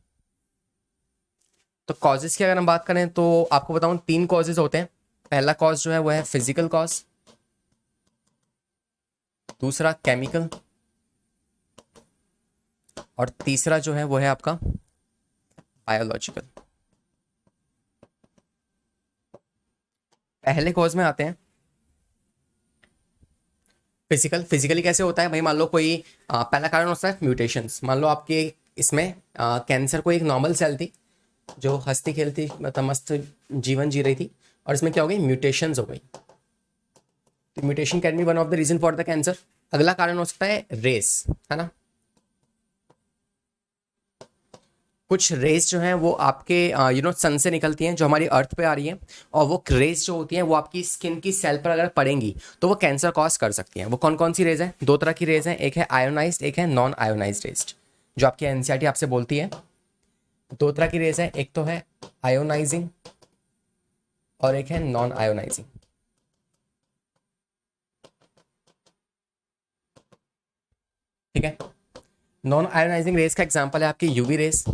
S1: तो कॉजेज की अगर हम बात करें तो आपको बताऊं 3 कॉजेज होते हैं। पहला कॉज जो है वो है फिजिकल कॉज, दूसरा केमिकल, और तीसरा जो है वो है आपका बायोलॉजिकल। पहले कॉज में आते हैं फिजिकली कैसे होता है भाई। मान लो कोई पहला कारण होता है म्यूटेशंस। मान लो आपके इसमें कैंसर को एक नॉर्मल सेल थी जो हंसती खेलती मतलब मस्त जीवन जी रही थी, और इसमें क्या हो गई, म्यूटेशंस हो गई। तो mutation can be one of the reason for the cancer. अगला कारण हो सकता है रेस, है ना। कुछ रेस जो हैं वो आपके सन से निकलती हैं जो हमारी अर्थ पे आ रही हैं, और वो रेस जो होती हैं वो आपकी स्किन की सेल पर अगर पड़ेंगी तो वो कैंसर कॉज कर सकती हैं। वो कौन कौन सी रेज हैं, 2 तरह की रेज हैं, एक है आयोनाइज्ड, एक है नॉन आयोनाइज्ड रेज, जो आपकी एनसीईआरटी आपसे बोलती है। 2 तरह की रेज है, एक तो है आयोनाइजिंग और एक है नॉन आयोनाइजिंग, ठीक है। नॉन आयोनाइजिंग रेज का एग्जांपल है आपकी यूवी रेस,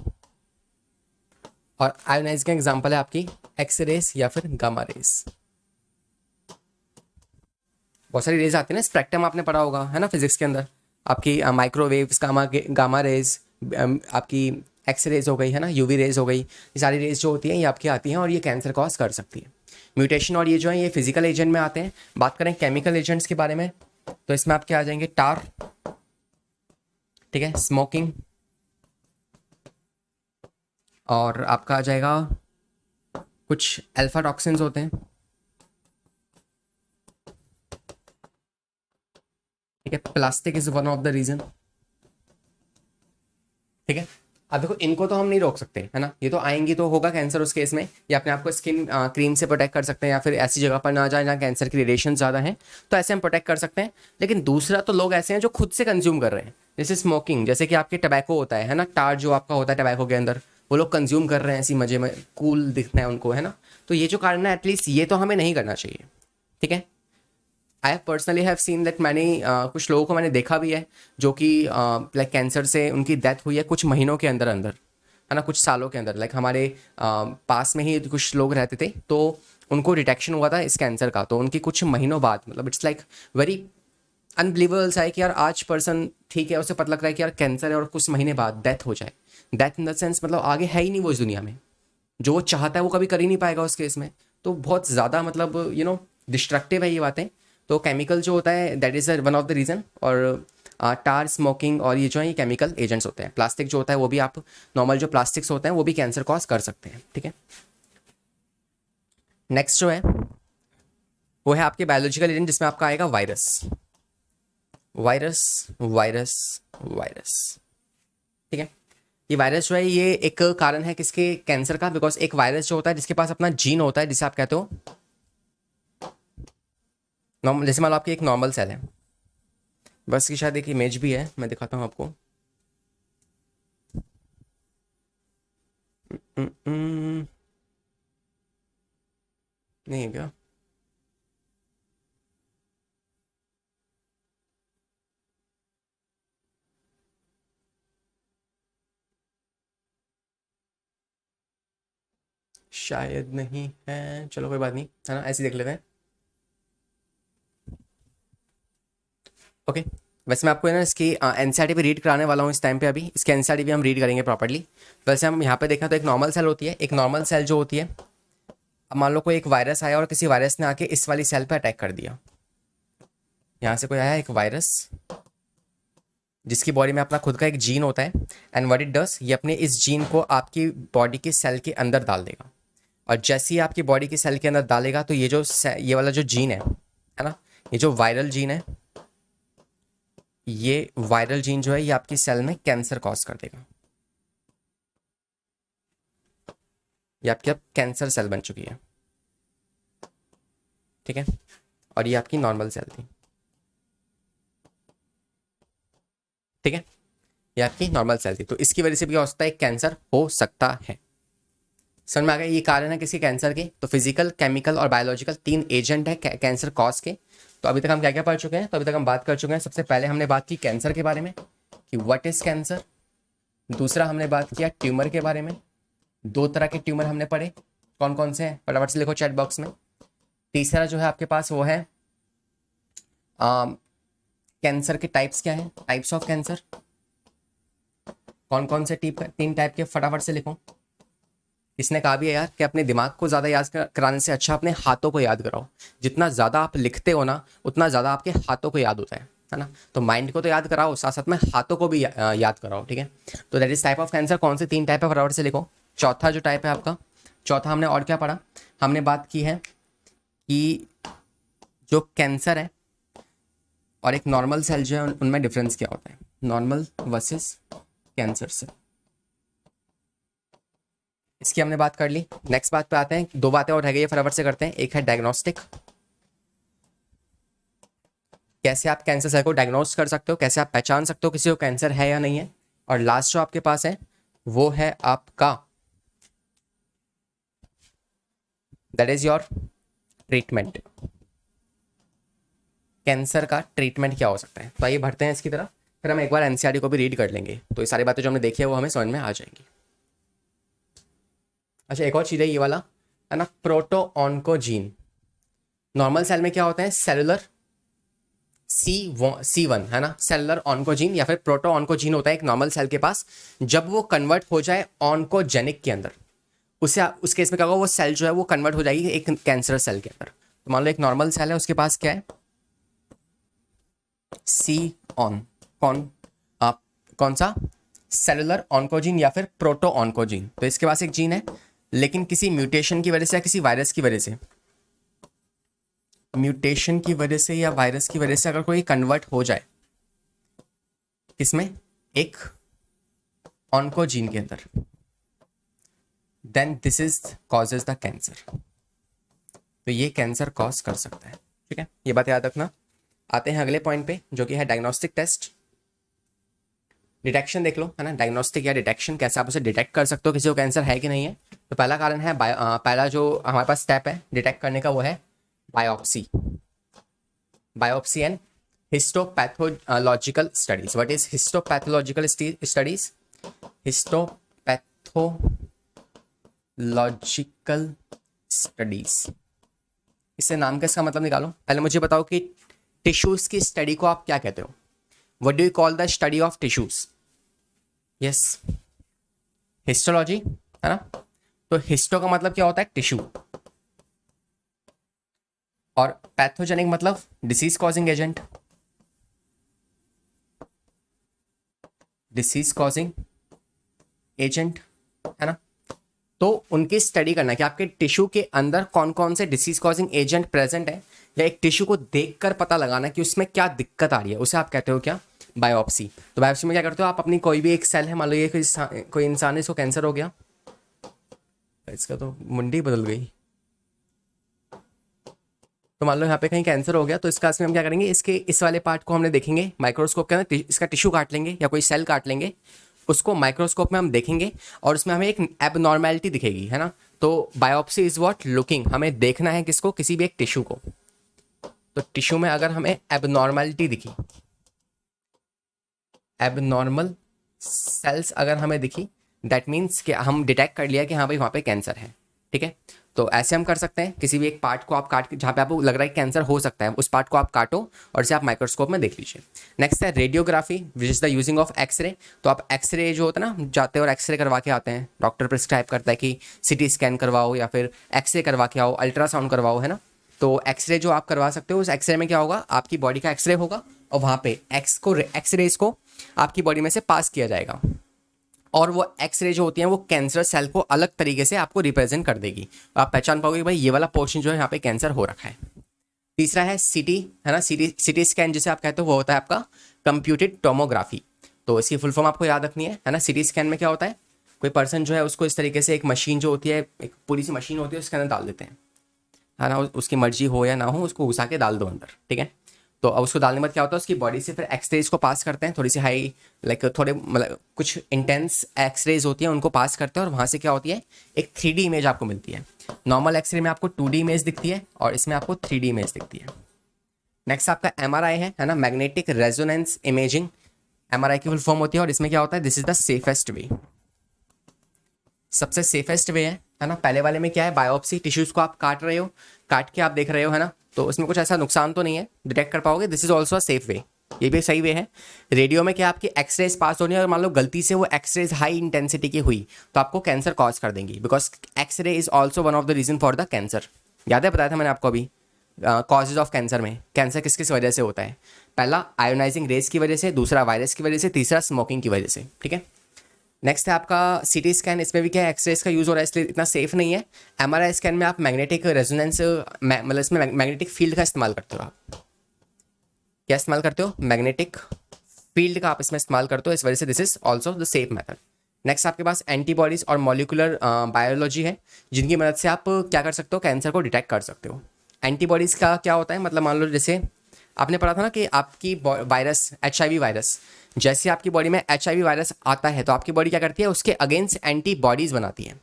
S1: और आयोनाइजिंग का एग्जांपल है आपकी एक्स रेस या फिर गामा रेस। बहुत सारी रेज आती है ना, स्पेक्ट्रम आपने पढ़ा होगा, है ना, फिजिक्स के अंदर। आपकी माइक्रोवेव्स, गामा रेज, आपकी एक्स रेज हो गई, है ना, यूवी रेज हो गई। ये सारी रेज जो होती हैं ये आपकी आती हैं और ये कैंसर कॉज कर सकती है। म्यूटेशन और ये जो है ये फिजिकल एजेंट में आते हैं। बात करें केमिकल एजेंट्स के बारे में तो इसमें आपके आ जाएंगे टार, ठीक है, स्मोकिंग, और आपका आ जाएगा कुछ अल्फा टॉक्सिन्स होते हैं, ठीक है। Plastic is one of the reason, ठीक है। अब देखो इनको तो हम नहीं रोक सकते, है ना, ये तो आएंगी तो होगा कैंसर उस केस में, या अपने आप को स्किन क्रीम से प्रोटेक्ट कर सकते हैं, या फिर ऐसी जगह पर ना जाए जहाँ कैंसर की रेडिएशन ज़्यादा है, तो ऐसे हम प्रोटेक्ट कर सकते हैं। लेकिन दूसरा तो लोग ऐसे हैं जो खुद से कंज्यूम कर रहे हैं, जैसे स्मोकिंग, जैसे कि आपके टबैको होता है ना, टार जो आपका होता है टबैको के अंदर, वो लोग कंज्यूम कर रहे हैं ऐसी मजे में, कूल दिखना है उनको, है ना। तो ये जो कारण है एटलीस्ट ये तो हमें नहीं करना चाहिए, ठीक है। I personally have seen that मैंने कुछ लोगों को मैंने देखा भी है जो कि लाइक कैंसर से उनकी डेथ हुई है कुछ महीनों के अंदर अंदर, है ना, कुछ सालों के अंदर। लाइक हमारे पास में ही कुछ लोग रहते थे तो उनको डिटेक्शन हुआ था इस कैंसर का, तो उनकी कुछ महीनों बाद, मतलब इट्स लाइक वेरी अनबिलीवेबल सा है कि यार आज पर्सन ठीक है, उसे पता लग रहा है कि यार कैंसर है, और कुछ महीने बाद डेथ हो जाए। डेथ इन द सेंस मतलब आगे है ही नहीं वो इस दुनिया में, जो वो चाहता है वो कभी कर ही नहीं पाएगा उस केस में। तो बहुत ज़्यादा मतलब डिस्ट्रक्टिव है ये बातें। तो केमिकल जो होता है that is one of the reason. और टार, स्मोकिंग और ये जो है ये केमिकल एजेंट्स होते हैं। प्लास्टिक जो होता है वो भी, आप नॉर्मल जो प्लास्टिक्स होते हैं वो भी कैंसर कॉज कर सकते हैं, ठीक है। नेक्स्ट जो है वो है आपके बायोलॉजिकल एजेंट, जिसमें आपका आएगा वायरस, वायरस, वायरस, वायरस, ठीक है। ये वायरस जो है ये एक कारण है किसके, कैंसर का। बिकॉज एक वायरस जो होता है जिसके पास अपना जीन होता है, जिसे आप कहते हो नॉर्मल, जैसे मान लो आपकी एक नॉर्मल सेल है, बस की शायद एक इमेज भी है, मैं दिखाता हूँ आपको। नहीं है क्या, शायद नहीं है, चलो कोई बात नहीं, है ना, ऐसे ही देख लेते हैं। ओके। वैसे मैं आपको है ना इसकी एनसीईआरटी भी रीड कराने वाला हूँ इस टाइम पे, अभी इसकी एनसीईआरटी भी हम रीड करेंगे प्रॉपर्ली। वैसे हम यहाँ पे देखा तो एक नॉर्मल सेल होती है, एक नॉर्मल सेल जो होती है, अब मान लो कोई एक वायरस आया और किसी वायरस ने आके इस वाली सेल पे अटैक कर दिया। यहाँ से कोई आया एक वायरस जिसकी बॉडी में अपना खुद का एक जीन होता है, एंड व्हाट इट डस, ये अपने इस जीन को आपकी बॉडी के सेल के अंदर डाल देगा। और जैसे ही आपकी बॉडी के सेल के अंदर डालेगा तो ये वाला जो जीन है ना, ये जो वायरल जीन है, ये वायरल जीन जो है ये आपकी सेल में कैंसर कॉज कर देगा। ये आपकी अब कैंसर सेल बन चुकी है, ठीक है। और ये आपकी नॉर्मल सेल थी, ठीक है। ये आपकी नॉर्मल सेल थी। तो इसकी वजह से भी क्या हो सकता है, कैंसर हो सकता है। समझ में आ गया ये कारण है किसके, कैंसर के। तो फिजिकल, केमिकल और बायोलॉजिकल 3 एजेंट है कैंसर कॉज के। तो अभी तक हम क्या क्या पढ़ चुके हैं, तो अभी तक हम बात कर चुके हैं, सबसे पहले हमने बात की कैंसर के बारे में कि व्हाट इज कैंसर। दूसरा हमने बात किया ट्यूमर के बारे में, 2 तरह के ट्यूमर हमने पढ़े, कौन कौन से हैं फटाफट से लिखो चैट बॉक्स में। तीसरा जो है आपके पास वो है कैंसर के टाइप्स क्या हैं, टाइप्स ऑफ कैंसर कौन कौन से 3 टाइप के, फटाफट से लिखो। इसने कहा भी है यार कि अपने दिमाग को ज़्यादा याद कराने से अच्छा अपने हाथों को याद कराओ। जितना ज़्यादा आप लिखते हो ना, उतना ज़्यादा आपके हाथों को याद होता है ना। तो माइंड को तो याद कराओ, साथ साथ में हाथों को भी याद कराओ, ठीक है। तो that is type of cancer, कौन से 3 टाइप है फटाफट से लिखो। चौथा जो टाइप है आपका, चौथा हमने और क्या पढ़ा, हमने बात की है कि जो कैंसर है और एक नॉर्मल सेल जो है उनमें डिफरेंस क्या होता है, नॉर्मल वर्सेस कैंसर सेल, इसकी हमने बात कर ली। नेक्स्ट बात पे आते हैं, 2 बातें और रह गई है, फटाफट से करते हैं। एक है डायग्नोस्टिक, कैसे आप कैंसर सेल को डायग्नोस कर सकते हो, कैसे आप पहचान सकते हो किसी को कैंसर है या नहीं है। और लास्ट जो आपके पास है वो है आपका that is your treatment, cancer का ट्रीटमेंट क्या हो सकता है। तो आइए बढ़ते हैं इसकी तरफ, फिर हम एक बार एनसीईआरटी को भी रीड कर लेंगे, तो ये सारी बातें जो हमने देखी है वो हमें समझ में आ जाएंगी। अच्छा एक और चीज़ है ये वाला, है ना, प्रोटोऑन्कोजीन। नॉर्मल सेल में क्या होता है, सेलुलर C1 है ना, सेलुलर ऑन्कोजीन या फिर प्रोटो ऑन्कोजीन होता है एक नॉर्मल सेल के पास। जब वो कन्वर्ट हो जाए ऑन्कोजेनिक के अंदर, उस केस में क्या होगा, वो सेल जो है वो कन्वर्ट हो जाएगी एक कैंसर सेल के अंदर। तो मान लो एक नॉर्मल सेल है, उसके पास क्या है, कौन सा, सेलुलर ऑन्कोजीन या फिर प्रोटो ऑन्कोजीन। तो इसके पास एक जीन है, लेकिन किसी म्यूटेशन की वजह से या किसी वायरस की वजह से, म्यूटेशन की वजह से या वायरस की वजह से अगर कोई कन्वर्ट हो जाए किसमें, एक ऑन्कोजीन के अंदर, then this is causes the cancer. तो ये कैंसर कॉज कर सकता है, ठीक है, ये बात याद रखना। आते हैं अगले पॉइंट पे जो कि है डायग्नोस्टिक टेस्ट। डिटेक्शन देख लो, है ना, डायग्नोस्टिक या डिटेक्शन, कैसे आप उसे डिटेक्ट कर सकते हो किसी को कैंसर है कि नहीं है। तो पहला कारण है पहला जो हमारे पास स्टेप है डिटेक्ट करने का वो है biopsy, biopsy and histopathological studies. What is histopathological studies, histopathological studies, इससे नाम का इसका मतलब निकालो। पहले मुझे बताओ कि टिश्यूज की स्टडी को आप क्या कहते हो, what do you call the study of tissues. Yes, histology, है ना। तो हिस्टो का मतलब क्या होता है, टिश्यू, और पैथोजेनिक मतलब disease causing agent, disease causing agent, है ना। तो उनकी स्टडी करना कि आपके टिश्यू के अंदर कौन कौन से डिसीज कॉजिंग एजेंट प्रेजेंट है, या एक टिश्यू को देखकर पता लगाना कि उसमें क्या दिक्कत आ रही है, उसे आप कहते हो क्या, बायोप्सी। तो बायोप्सी में क्या करते हो आप, अपनी कोई भी एक सेल है, मान लो ये कोई इंसान है, इसको कैंसर हो गया, इसका तो मुंडी बदल गई, तो मान लो यहाँ पे कहीं कैंसर हो गया, तो इसका इसमें हम क्या करेंगे, इसके इस वाले पार्ट को हमने देखेंगे माइक्रोस्कोप के अंदर, इसका टिश्यू काट लेंगे या कोई सेल काट लेंगे, उसको माइक्रोस्कोप में हम देखेंगे और उसमें हमें एक एबनॉर्मेलिटी दिखेगी, है ना। तो बायोप्सी इज व्हाट, लुकिंग, हमें देखना है किसको, किसी भी एक टिश्यू को। तो टिश्यू में अगर हमें एबनॉर्मेलिटी दिखी, एबनॉर्मल सेल्स अगर हमें दिखी, दैट मीन्स कि हम डिटेक्ट कर लिया कि हाँ भाई वहाँ पे कैंसर है, ठीक है। तो ऐसे हम कर सकते हैं, किसी भी एक पार्ट को आप काट के, जहाँ पे आपको लग रहा है कैंसर हो सकता है, उस पार्ट को आप काटो और इसे आप माइक्रोस्कोप में देख लीजिए। नेक्स्ट है radiography, which is the using of X ray. तो आप एक्सरे जो होता है ना, जाते हैं और एक्सरे करवा के आते हैं, डॉक्टर प्रिस्क्राइब करता है कि सिटी स्कैन करवाओ या फिर एक्सरे करवा के आओ, अल्ट्रासाउंड करवाओ, है ना। तो एक्सरे जो आप करवा सकते हो, उस एक्सरे में क्या होगा, आपकी बॉडी का एक्सरे होगा और वहाँ पे एक्सरेज को आपकी बॉडी में से पास किया जाएगा, और वो एक्सरे जो होती हैं वो कैंसर सेल को अलग तरीके से आपको रिप्रेजेंट कर देगी, आप पहचान पाओगे भाई ये वाला पोर्शन जो है यहाँ पे कैंसर हो रखा है। तीसरा है सीटी, है ना, सिटी स्कैन जिसे आप कहते हो, वो होता है आपका कंप्यूटेड टोमोग्राफी। तो इसकी फुल फॉर्म आपको याद रखनी है ना। सिटी स्कैन में क्या होता है, कोई पर्सन जो है उसको इस तरीके से एक मशीन जो होती है, एक पूरी सी मशीन होती है, उसके अंदर डाल देते हैं, है ना, उसकी मर्जी हो या ना हो, उसको घुसा के डाल दो अंदर, ठीक है। तो अब उसको डालने के बाद क्या होता है, उसकी बॉडी से फिर एक्सरेज को पास करते हैं, थोड़ी सी हाई लाइक थोड़े मतलब कुछ इंटेंस एक्सरेज होती हैं, उनको पास करते हैं और वहाँ से क्या होती है, एक 3D इमेज आपको मिलती है। नॉर्मल एक्सरे में आपको 2D इमेज दिखती है और इसमें आपको 3D इमेज दिखती है। नेक्स्ट आपका MRI है ना, मैग्नेटिक रेजोनेंस इमेजिंग। MRI की फुल फॉर्म होती है और इसमें क्या होता है, this is the safest way, सबसे सेफेस्ट वे है ना। पहले वाले में क्या है, बायोप्सी, टिश्यूज को आप काट रहे हो, काट के आप देख रहे हो, है ना, तो उसमें कुछ ऐसा नुकसान तो नहीं है, डिटेक्ट कर पाओगे, this is also a safe way, ये भी सही वे है। रेडियो में क्या आपकी एक्सरेज पास होनी है और मान लो गलती से वो एक्सरेज हाई इंटेंसिटी की हुई तो आपको कैंसर कॉज कर देंगी, because X ray is also one of the reason for the cancer. याद है, बताया था मैंने आपको अभी कॉजेज ऑफ कैंसर में, कैंसर किस किस वजह से होता है, पहला आयोनाइजिंग रेज की वजह से, दूसरा वायरस की वजह से, तीसरा स्मोकिंग की वजह से, ठीक है। नेक्स्ट है आपका CT स्कैन, इसमें भी क्या है, एक्सरेज का यूज़ हो रहा है इसलिए इतना सेफ नहीं है। MRI स्कैन में आप मैग्नेटिक रेजोनेंस मतलब इसमें मैग्नेटिक फील्ड का इस्तेमाल करते हो, आप क्या इस्तेमाल करते हो, मैग्नेटिक फील्ड का आप इसमें इस्तेमाल करते हो, इस वजह से this is also the safe method. Next आपके पास एंटीबॉडीज और मॉलिकुलर बायोलॉजी है, जिनकी मदद से आप क्या कर सकते हो, कैंसर को डिटेक्ट कर सकते हो। एंटीबॉडीज़ का क्या होता है, मतलब मान लो जैसे आपने पढ़ा था ना कि आपकी वायरस HIV वायरस, जैसे आपकी बॉडी में HIV वायरस आता है तो आपकी बॉडी क्या करती है, उसके अगेंस्ट एंटीबॉडीज़ बनाती है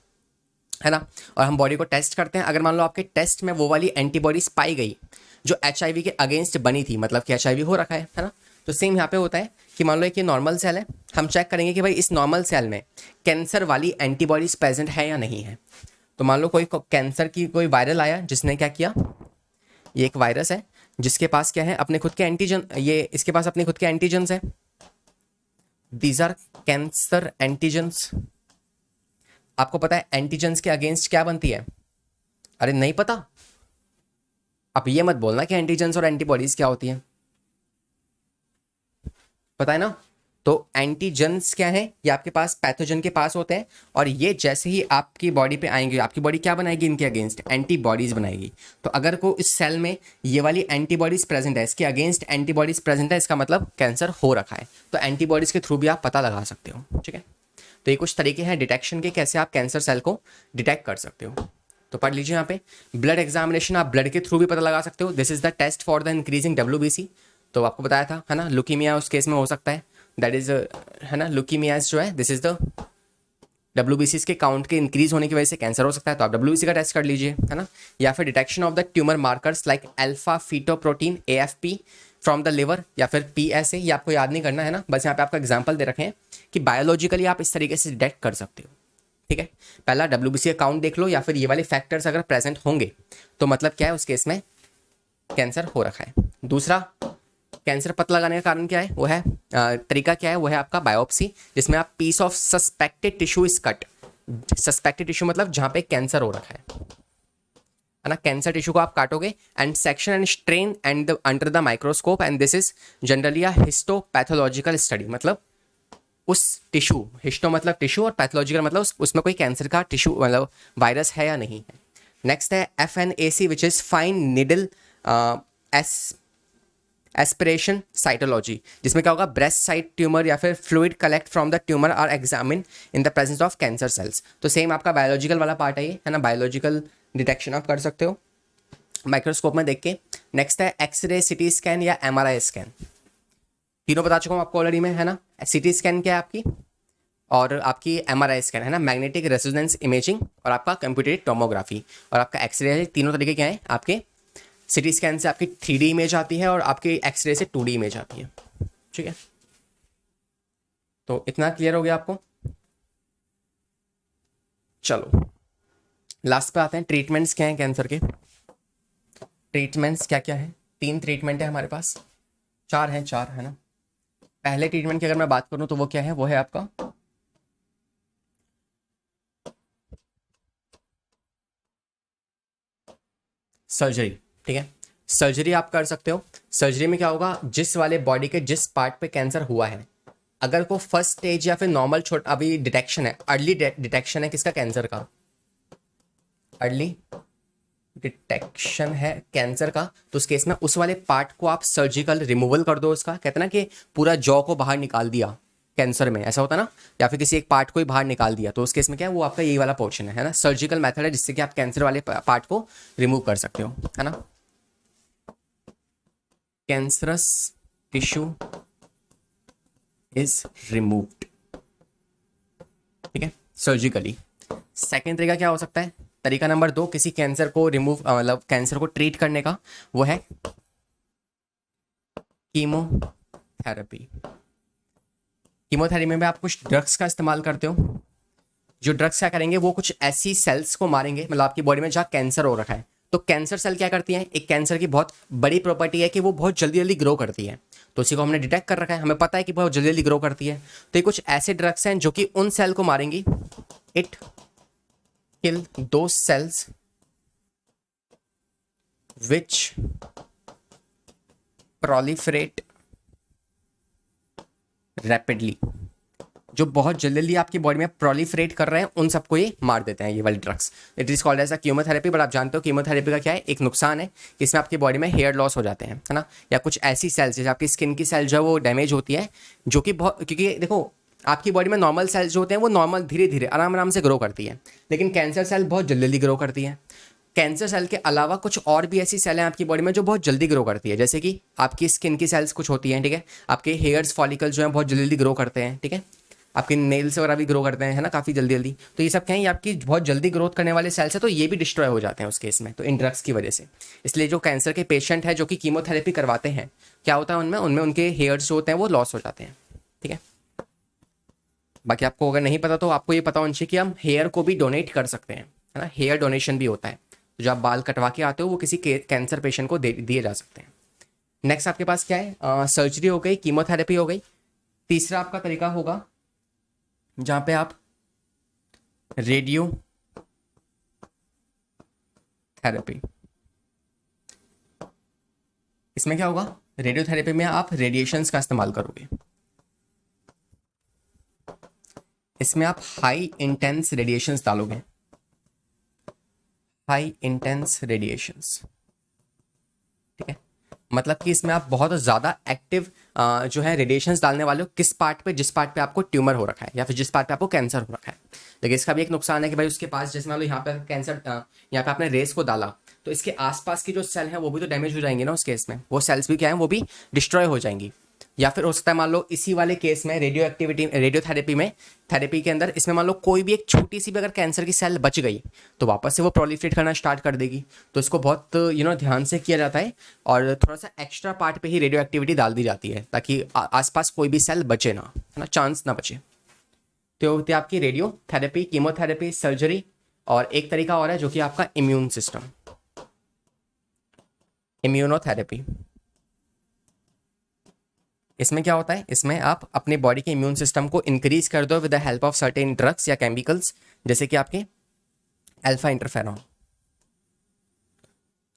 S1: ना। और हम बॉडी को टेस्ट करते हैं, अगर मान लो आपके टेस्ट में वो वाली एंटीबॉडीज़ पाई गई जो HIV के अगेंस्ट बनी थी, मतलब कि HIV हो रखा है ना। तो सेम यहाँ पे होता है कि मान लो एक ये नॉर्मल सेल है, हम चेक करेंगे कि भाई इस नॉर्मल सेल में कैंसर वाली एंटीबॉडीज़ प्रेजेंट है या नहीं है। तो मान लो कोई कैंसर की कोई वायरल आया, जिसने क्या किया, ये एक वायरस है जिसके पास क्या है, अपने खुद के एंटीजन, ये इसके पास अपने खुद के एंटीजन्स है, दीज आर कैंसर एंटीजन्स। आपको पता है एंटीजन्स के अगेंस्ट क्या बनती है, अरे नहीं पता, आप ये मत बोलना कि एंटीजन्स और एंटीबॉडीज क्या होती है, पता है ना। तो एंटीजन्स क्या है, ये आपके पास पैथोजन के पास होते हैं और ये जैसे ही आपकी बॉडी पे आएंगे, आपकी बॉडी क्या बनाएगी, इनके अगेंस्ट एंटीबॉडीज बनाएगी। तो अगर को इस सेल में ये वाली एंटीबॉडीज प्रेजेंट है, इसके अगेंस्ट एंटीबॉडीज प्रेजेंट है, इसका मतलब कैंसर हो रखा है। तो एंटीबॉडीज के थ्रू भी आप पता लगा सकते हो, ठीक है। तो ये कुछ तरीके हैं डिटेक्शन के, कैसे आप कैंसर सेल को डिटेक्ट कर सकते हो। तो पढ़ लीजिए यहाँ पे, ब्लड एग्जामिनेशन आप ब्लड के थ्रू भी पता लगा सकते हो, this is the test for the increasing WBC। तो आपको बताया था, है ना, लुकीमिया उस केस में हो सकता है, दैट इज, है ना, लुकीमियाज जो है, दिस इज द WBC के काउंट के इंक्रीज होने की वजह से कैंसर हो सकता है, तो आप WBC का टेस्ट कर लीजिए, है ना। या फिर detection of the tumour markers like alpha fetoprotein AFP from the liver, या फिर PSA, ये आपको याद नहीं करना है ना, बस यहाँ पे आपका एग्जाम्पल दे रखे हैं कि बायोलॉजिकली आप इस तरीके से डिटेक्ट कर सकते हो, ठीक है। पहला WBC काउंट देख लो, या फिर ये वाले फैक्टर्स अगर प्रेजेंट होंगे तो मतलब क्या है, उस केस में कैंसर हो रखा है। दूसरा, कैंसर पता लगाने का कारण क्या है, वो है तरीका क्या है, वो है आपका बायोप्सी, जिसमें आप piece of suspected tissue is cut, suspected tissue मतलब जहां पे कैंसर हो रखा है ना, कैंसर टिश्यू को आप काटोगे and section and strain and under the microscope, and this is generally a histopathological study, मतलब उस टिश्यू, हिस्टो मतलब टिश्यू और पैथोलॉजिकल मतलब उसमें कोई कैंसर का टिश्यू मतलब वायरस है या नहीं है। नेक्स्ट है FNAC which is fine needle aspiration cytology, जिसमें क्या होगा, ब्रेस्ट साइट ट्यूमर या फिर fluid collect from the tumour are examine in the presence of cancer cells. तो सेम आपका बायोलॉजिकल वाला पार्ट है ये, है ना, बायोलॉजिकल डिटेक्शन आप कर सकते हो माइक्रोस्कोप में देख के। नेक्स्ट है एक्सरे, CT स्कैन या MRI स्कैन, तीनों बता चुका हूँ आपको ऑलरेडी में, है ना। CT स्कैन क्या है आपकी, और आपकी MRI स्कैन है ना, मैग्नेटिक रेजोनेंस इमेजिंग, और आपका कंप्यूटेड टोमोग्राफी, और आपका एक्सरे है। तीनों तरीके क्या हैं आपके, CT स्कैन से आपकी 3D इमेज आती है और आपके एक्सरे से 2D इमेज आती है, ठीक है। तो इतना क्लियर हो गया आपको। चलो लास्ट पे आते हैं, ट्रीटमेंट्स क्या हैं कैंसर के। ट्रीटमेंट्स क्या क्या है, 3 ट्रीटमेंट है हमारे पास, 4 हैं, 4 है ना। पहले ट्रीटमेंट की अगर मैं बात करूं तो वो क्या है, वो है आपका सर्जरी, ठीक है। सर्जरी आप कर सकते हो। सर्जरी में क्या होगा, जिस वाले बॉडी के जिस पार्ट पे कैंसर हुआ है, अगर को फर्स्ट स्टेज या फिर नॉर्मल छोटा अभी डिटेक्शन है, अर्ली डिटेक्शन है किसका, कैंसर का, अर्ली डिटेक्शन है कैंसर का, तो उस केस में उस वाले पार्ट को आप सर्जिकल रिमूवल कर दो उसका, कहते हैं ना कि पूरा जॉ को बाहर निकाल दिया कैंसर में, ऐसा होता है ना, या फिर किसी एक पार्ट को ही बाहर निकाल दिया, तो उस केस में क्या है, वो आपका यही वाला पोर्शन है ना, सर्जिकल मेथड है जिससे कि आप कैंसर वाले पार्ट को रिमूव कर सकते हो, है ना। कैंसरस टिश्यू इज रिमूव्ड, ठीक है, सर्जिकली। सेकेंड तरीका क्या हो सकता है, तरीका नंबर 2 किसी कैंसर को रिमूव मतलब कैंसर को ट्रीट करने का, वो है कीमोथेरेपी। कीमोथेरेपी में आप कुछ ड्रग्स का इस्तेमाल करते हो। जो ड्रग्स क्या करेंगे, वो कुछ ऐसी सेल्स को मारेंगे मतलब आपकी बॉडी में जहाँ कैंसर हो रखा है। तो कैंसर सेल क्या करती है, एक कैंसर की बहुत बड़ी प्रॉपर्टी है कि वो बहुत जल्दी जल्दी ग्रो करती है। तो उसी को हमने डिटेक्ट कर रखा है, हमें पता है कि बहुत जल्दी जल्दी ग्रो करती है। तो ये कुछ ऐसे ड्रग्स हैं जो कि उन सेल को मारेंगी। इट किल दो सेल्स विच proliferate रैपिडली, जो बहुत जल्दी आपकी बॉडी में प्रोलिफरेट कर रहे हैं उन सबको ये मार देते हैं, ये वाले drugs. It is called as a chemotherapy. But आप जानते हो कीमोथेरेपी का क्या है, एक नुकसान है कि इसमें आपकी बॉडी में हेयर लॉस हो जाते हैं, है ना, या कुछ ऐसी सेल्स जैसे आपकी स्किन की सेल जो है वो डैमेज होती है, जो कि बहुत, क्योंकि देखो आपकी बॉडी में नॉर्मल सेल्स जो होते हैं वो नॉर्मल धीरे धीरे आराम आराम से ग्रो करती है, लेकिन कैंसर सेल बहुत जल्दी जल्दी ग्रो करती है। कैंसर सेल के अलावा कुछ और भी ऐसी सेल हैं आपकी बॉडी में जो बहुत जल्दी ग्रो करती है, जैसे कि आपकी स्किन की सेल्स कुछ होती हैं, ठीक है, आपके हेयर्स फॉलिकल जो हैं बहुत जल्दी जल्दी ग्रो करते हैं, ठीक है, आपके नेल्स वगैरह भी ग्रो करते हैं, है ना, काफ़ी जल्दी जल्दी। तो ये सब क्या है, ये आपकी बहुत जल्दी ग्रोथ करने वाले सेल्स है, तो ये भी डिस्ट्रॉय हो जाते हैं उस केस में, तो इन ड्रग्स की वजह से। इसलिए जो कैंसर के पेशेंट है जो कि कीमोथेरेपी करवाते हैं, क्या होता है उनमें उनमें उनके हेयर्स जो होते हैं वो लॉस हो जाते हैं, ठीक है। बाकी आपको अगर नहीं पता तो आपको ये पता होना चाहिए कि हम हेयर को भी डोनेट कर सकते हैं, है ना, हेयर डोनेशन भी होता है। जो आप बाल कटवा के आते हो वो किसी कैंसर पेशेंट को दिए जा सकते हैं। नेक्स्ट आपके पास क्या है, सर्जरी हो गई, कीमोथेरेपी हो गई। तीसरा आपका तरीका होगा जहाँ पे आप रेडियो थेरेपी। इसमें क्या होगा, रेडियोथेरेपी में आप रेडिएशंस का इस्तेमाल करोगे। इसमें आप हाई इंटेंस रेडिएशंस डालोगे, हाई इंटेंस रेडिएशंस, ठीक है। मतलब कि इसमें आप बहुत ज़्यादा एक्टिव जो है रेडिएशंस डालने वाले हो किस पार्ट पे, जिस पार्ट पे आपको ट्यूमर हो रखा है या फिर जिस पार्ट पे आपको कैंसर हो रखा है। लेकिन इसका भी एक नुकसान है कि भाई उसके पास, जैसे मान लो यहाँ पे कैंसर, यहाँ पे आपने रेस को डाला तो इसके आसपास की जो सेल है वो भी तो डैमेज हो जाएंगे ना उस केस में, वो सेल्स भी क्या है वो भी डिस्ट्रॉय हो जाएंगी। या फिर हो सकता है मान लो इसी वाले केस में रेडियो एक्टिविटी, रेडियोथेरेपी में, थेरेपी के अंदर इसमें मान लो कोई भी एक छोटी सी भी अगर कैंसर की सेल बच गई तो वापस से वो प्रोलिफरेट करना स्टार्ट कर देगी। तो इसको बहुत ध्यान से किया जाता है और थोड़ा सा एक्स्ट्रा पार्ट पे ही रेडियो एक्टिविटी डाल दी जाती है ताकि आसपास कोई भी सेल बचे ना, है ना, चांस ना बचे। तो होती है आपकी रेडियो थेरेपी, कीमोथेरेपी, सर्जरी। और एक तरीका और है जो कि आपका इम्यून सिस्टम, इम्यूनोथेरेपी। इसमें क्या होता है, इसमें आप अपने बॉडी के इम्यून सिस्टम को इंक्रीज कर दो with the help of certain drugs या केमिकल्स, जैसे कि आपके अल्फा इंटरफेरॉन,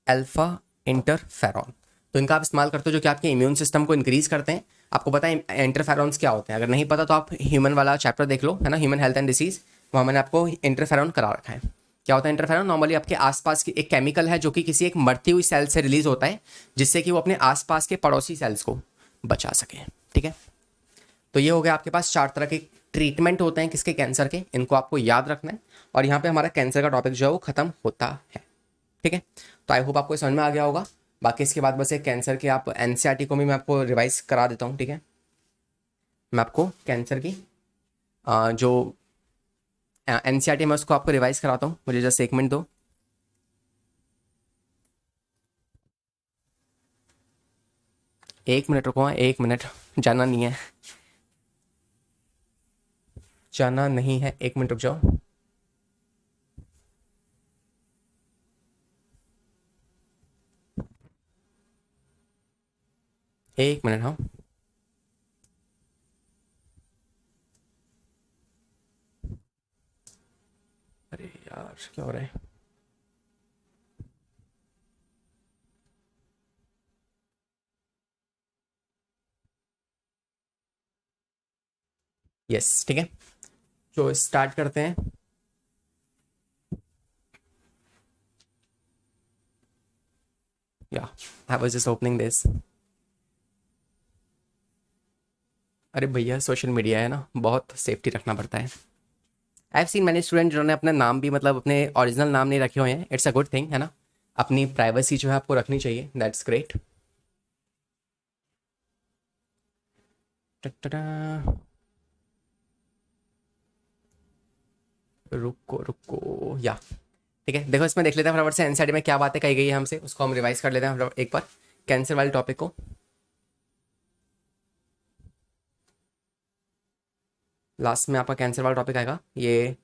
S1: अल्फा इंटरफेरॉन। तो इनका आप इस्तेमाल करते हो जो कि आपके इम्यून सिस्टम को इंक्रीज करते हैं। आपको पता है इंटरफेरॉन्स क्या होते हैं, अगर नहीं पता तो आप ह्यूमन वाला चैप्टर देख लो, है ना, ह्यूमन हेल्थ एंड डिसीज, वहाँ मैंने आपको इंटरफेरॉन करा रखा है। क्या होता है इंटरफेरॉन, नॉर्मली आपके आसपास की एक केमिकल है जो कि किसी एक मरती हुई सेल से रिलीज होता है, जिससे कि वो अपने आसपास के पड़ोसी सेल्स को बचा सके, ठीक है। तो ये हो गया आपके पास 4 तरह के ट्रीटमेंट होते हैं किसके, कैंसर के, इनको आपको याद रखना है। और यहाँ पे हमारा कैंसर का टॉपिक जो है वो खत्म होता है, ठीक है। तो आई होप आपको समझ में आ गया होगा। बाकी इसके बाद बस एक कैंसर के आप एनसीईआरटी को भी मैं आपको रिवाइज करा देता हूँ, ठीक है। मैं आपको कैंसर की जो एनसीईआरटी मैं उसको आपको रिवाइज कराता हूँ, मुझे जस्ट 1 मिनट दो। एक मिनट रुको, 1 मिनट, जाना नहीं है, जाना नहीं है, 1 मिनट रुक जाओ। एक मिनट, हाँ। अरे यार क्या हो रहा है। यस, ठीक है, तो स्टार्ट करते हैं। या I was just opening this. अरे भैया सोशल मीडिया है ना, बहुत सेफ्टी रखना पड़ता है। I have seen many student जिन्होंने अपना नाम भी मतलब अपने ओरिजिनल नाम नहीं रखे हुए हैं। इट्स अ गुड थिंग, है ना, अपनी प्राइवेसी जो है आपको रखनी चाहिए, दैट्स ग्रेट। टटटा, रुको रुको या ठीक है। देखो इसमें देख लेते हैं फटाफट से एनसीईआरटी में क्या बातें कही गई है हमसे, उसको हम रिवाइज कर लेते हैं फटाफट एक बार कैंसर वाले टॉपिक को। लास्ट में आपका कैंसर वाला टॉपिक आएगा ये।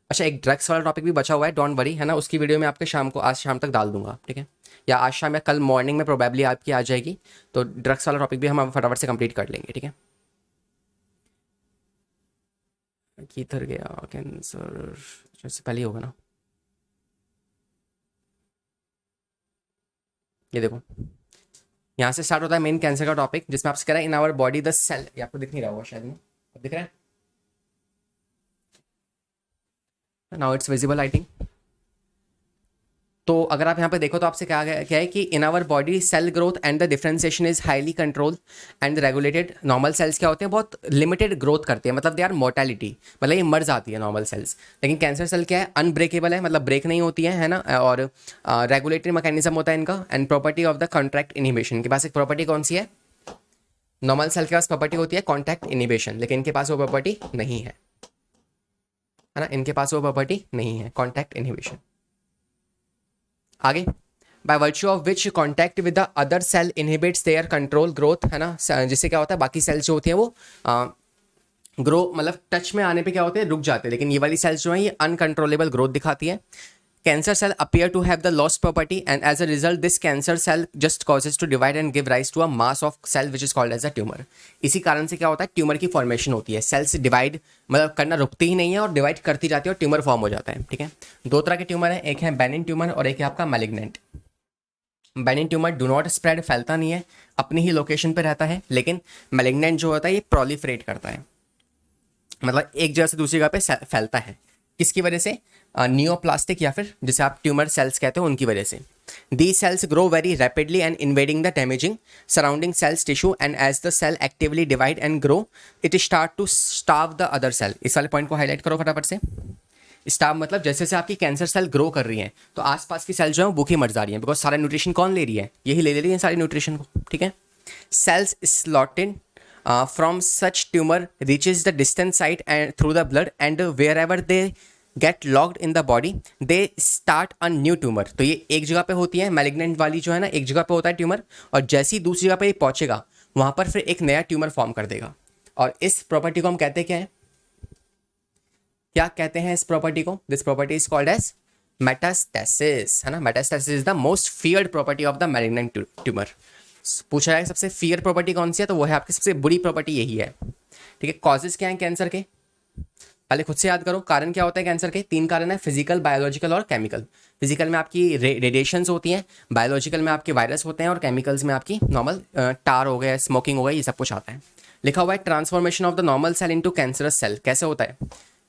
S1: अच्छा एक ड्रग्स वाला टॉपिक भी बचा हुआ है, डोंट वरी, है ना, उसकी वीडियो मैं आपके शाम को, आज शाम तक डाल दूंगा, ठीक है, या आज शाम या कल मॉर्निंग में प्रोबेबली आपकी आ जाएगी। तो ड्रग्स वाला टॉपिक भी हम फटाफट से कंप्लीट कर लेंगे, ठीक है। किधर गया कैंसर, इससे पहले ही होगा ना, ये देखो यहाँ से स्टार्ट होता है मेन कैंसर का टॉपिक, जिसमें आपसे कह रहा है in our body the cell, ये आपको दिख नहीं रहा होगा शायद में, अब दिख रहा है, now it's visible I think. तो अगर आप यहाँ पे देखो तो आपसे क्या क्या है कि in our body cell growth and the differentiation is highly control and regulated. Normal cells क्या होते हैं, बहुत लिमिटेड ग्रोथ करते हैं, मतलब दे आर मोर्टेलिटी, मतलब ये मर जाती है नॉर्मल सेल्स। लेकिन कैंसर सेल क्या है, अनब्रेकेबल है, मतलब ब्रेक नहीं होती है ना, और रेगुलेटरी मैकेनिज्म होता है इनका। And property of the contract inhibition, के पास एक प्रॉपर्टी कौन सी है, नॉर्मल सेल के पास प्रॉपर्टी होती है कॉन्टैक्ट इनिबिशन, लेकिन इनके पास वो प्रॉपर्टी नहीं है ना, इनके पास वो प्रॉपर्टी नहीं है कॉन्टैक्ट इनिबिशन। आगे, by virtue of which contact with the other cell inhibits their control growth, है ना, जिससे क्या होता है बाकी सेल्स जो होती हैं वो ग्रो, मतलब टच में आने पे क्या होते हैं रुक जाते हैं, लेकिन ये वाली सेल्स जो हैं ये अनकंट्रोलेबल ग्रोथ दिखाती है। Cancer cell appear to have the lost property and as a result this cancer cell just causes to divide and give rise to a mass of cell which is called as a tumor। इसी कारण से क्या होता है, ट्यूमर की फॉर्मेशन होती है, सेल्स डिवाइड मतलब करना रुकती ही नहीं है और डिवाइड करती जाती है और ट्यूमर फॉर्म हो जाता है, ठीक है। दो तरह के ट्यूमर है, एक है बेनिन ट्यूमर और एक है आपका malignant. Benin tumour do not spread, फैलता नहीं है, अपनी ही लोकेशन पे रहता है, लेकिन मैलिग्नेंट जो होता है ये प्रोलिफरेट करता है, मतलब एक जगह से दूसरी जगह पे फैलता है। किसकी वजह से, नियोप्लास्टिक या फिर जिसे आप ट्यूमर सेल्स कहते हो उनकी वजह से। These cells grow very rapidly and invading the damaging surrounding cells tissue and as the cell actively divide and grow it start to starve the other cell। इस वाले पॉइंट को हाईलाइट करो फटाफट से। स्टार्व मतलब जैसे जैसे आपकी कैंसर सेल ग्रो कर रही हैं तो आसपास की सेल जो है भूखी मर जा रही हैं, बिकॉज सारा न्यूट्रिशन कौन ले रही है, यही ले रही है सारी न्यूट्रिशन को, ठीक है। Cells slotted from such tumor reaches the distant site and through the blood and wherever they get locked in the body they start a new tumor। तो ये एक जगह पे होती है मैलिग्नेंट वाली जो है ना, एक जगह पे होता है ट्यूमर, और जैसी दूसरी जगह पे ये पहुंचेगा वहां पर फिर एक नया ट्यूमर फॉर्म कर देगा। और इस प्रॉपर्टी को हम कहते हैं क्या है, क्या कहते हैं इस प्रॉपर्टी को, this property is called as metastasis, है ना। Metastasis is the most feared property of the malignant tumour. पूछा जाए सबसे फियर प्रॉपर्टी कौन सी है, तो वो है आपकी सबसे बुरी प्रॉपर्टी यही है, ठीक है। कॉजेज क्या है कैंसर के, पहले खुद से याद करो, कारण क्या होता है कैंसर के, तीन कारण है, फिजिकल, बायोलॉजिकल और केमिकल। फिजिकल में आपकी रेडिएशंस होती हैं, बायोलॉजिकल में आपके वायरस होते हैं और केमिकल्स में आपकी नॉर्मल टार हो गया, स्मोकिंग हो गया, ये सब कुछ आता है। लिखा हुआ है transformation of the normal cell into cancerous cell, कैसे होता है,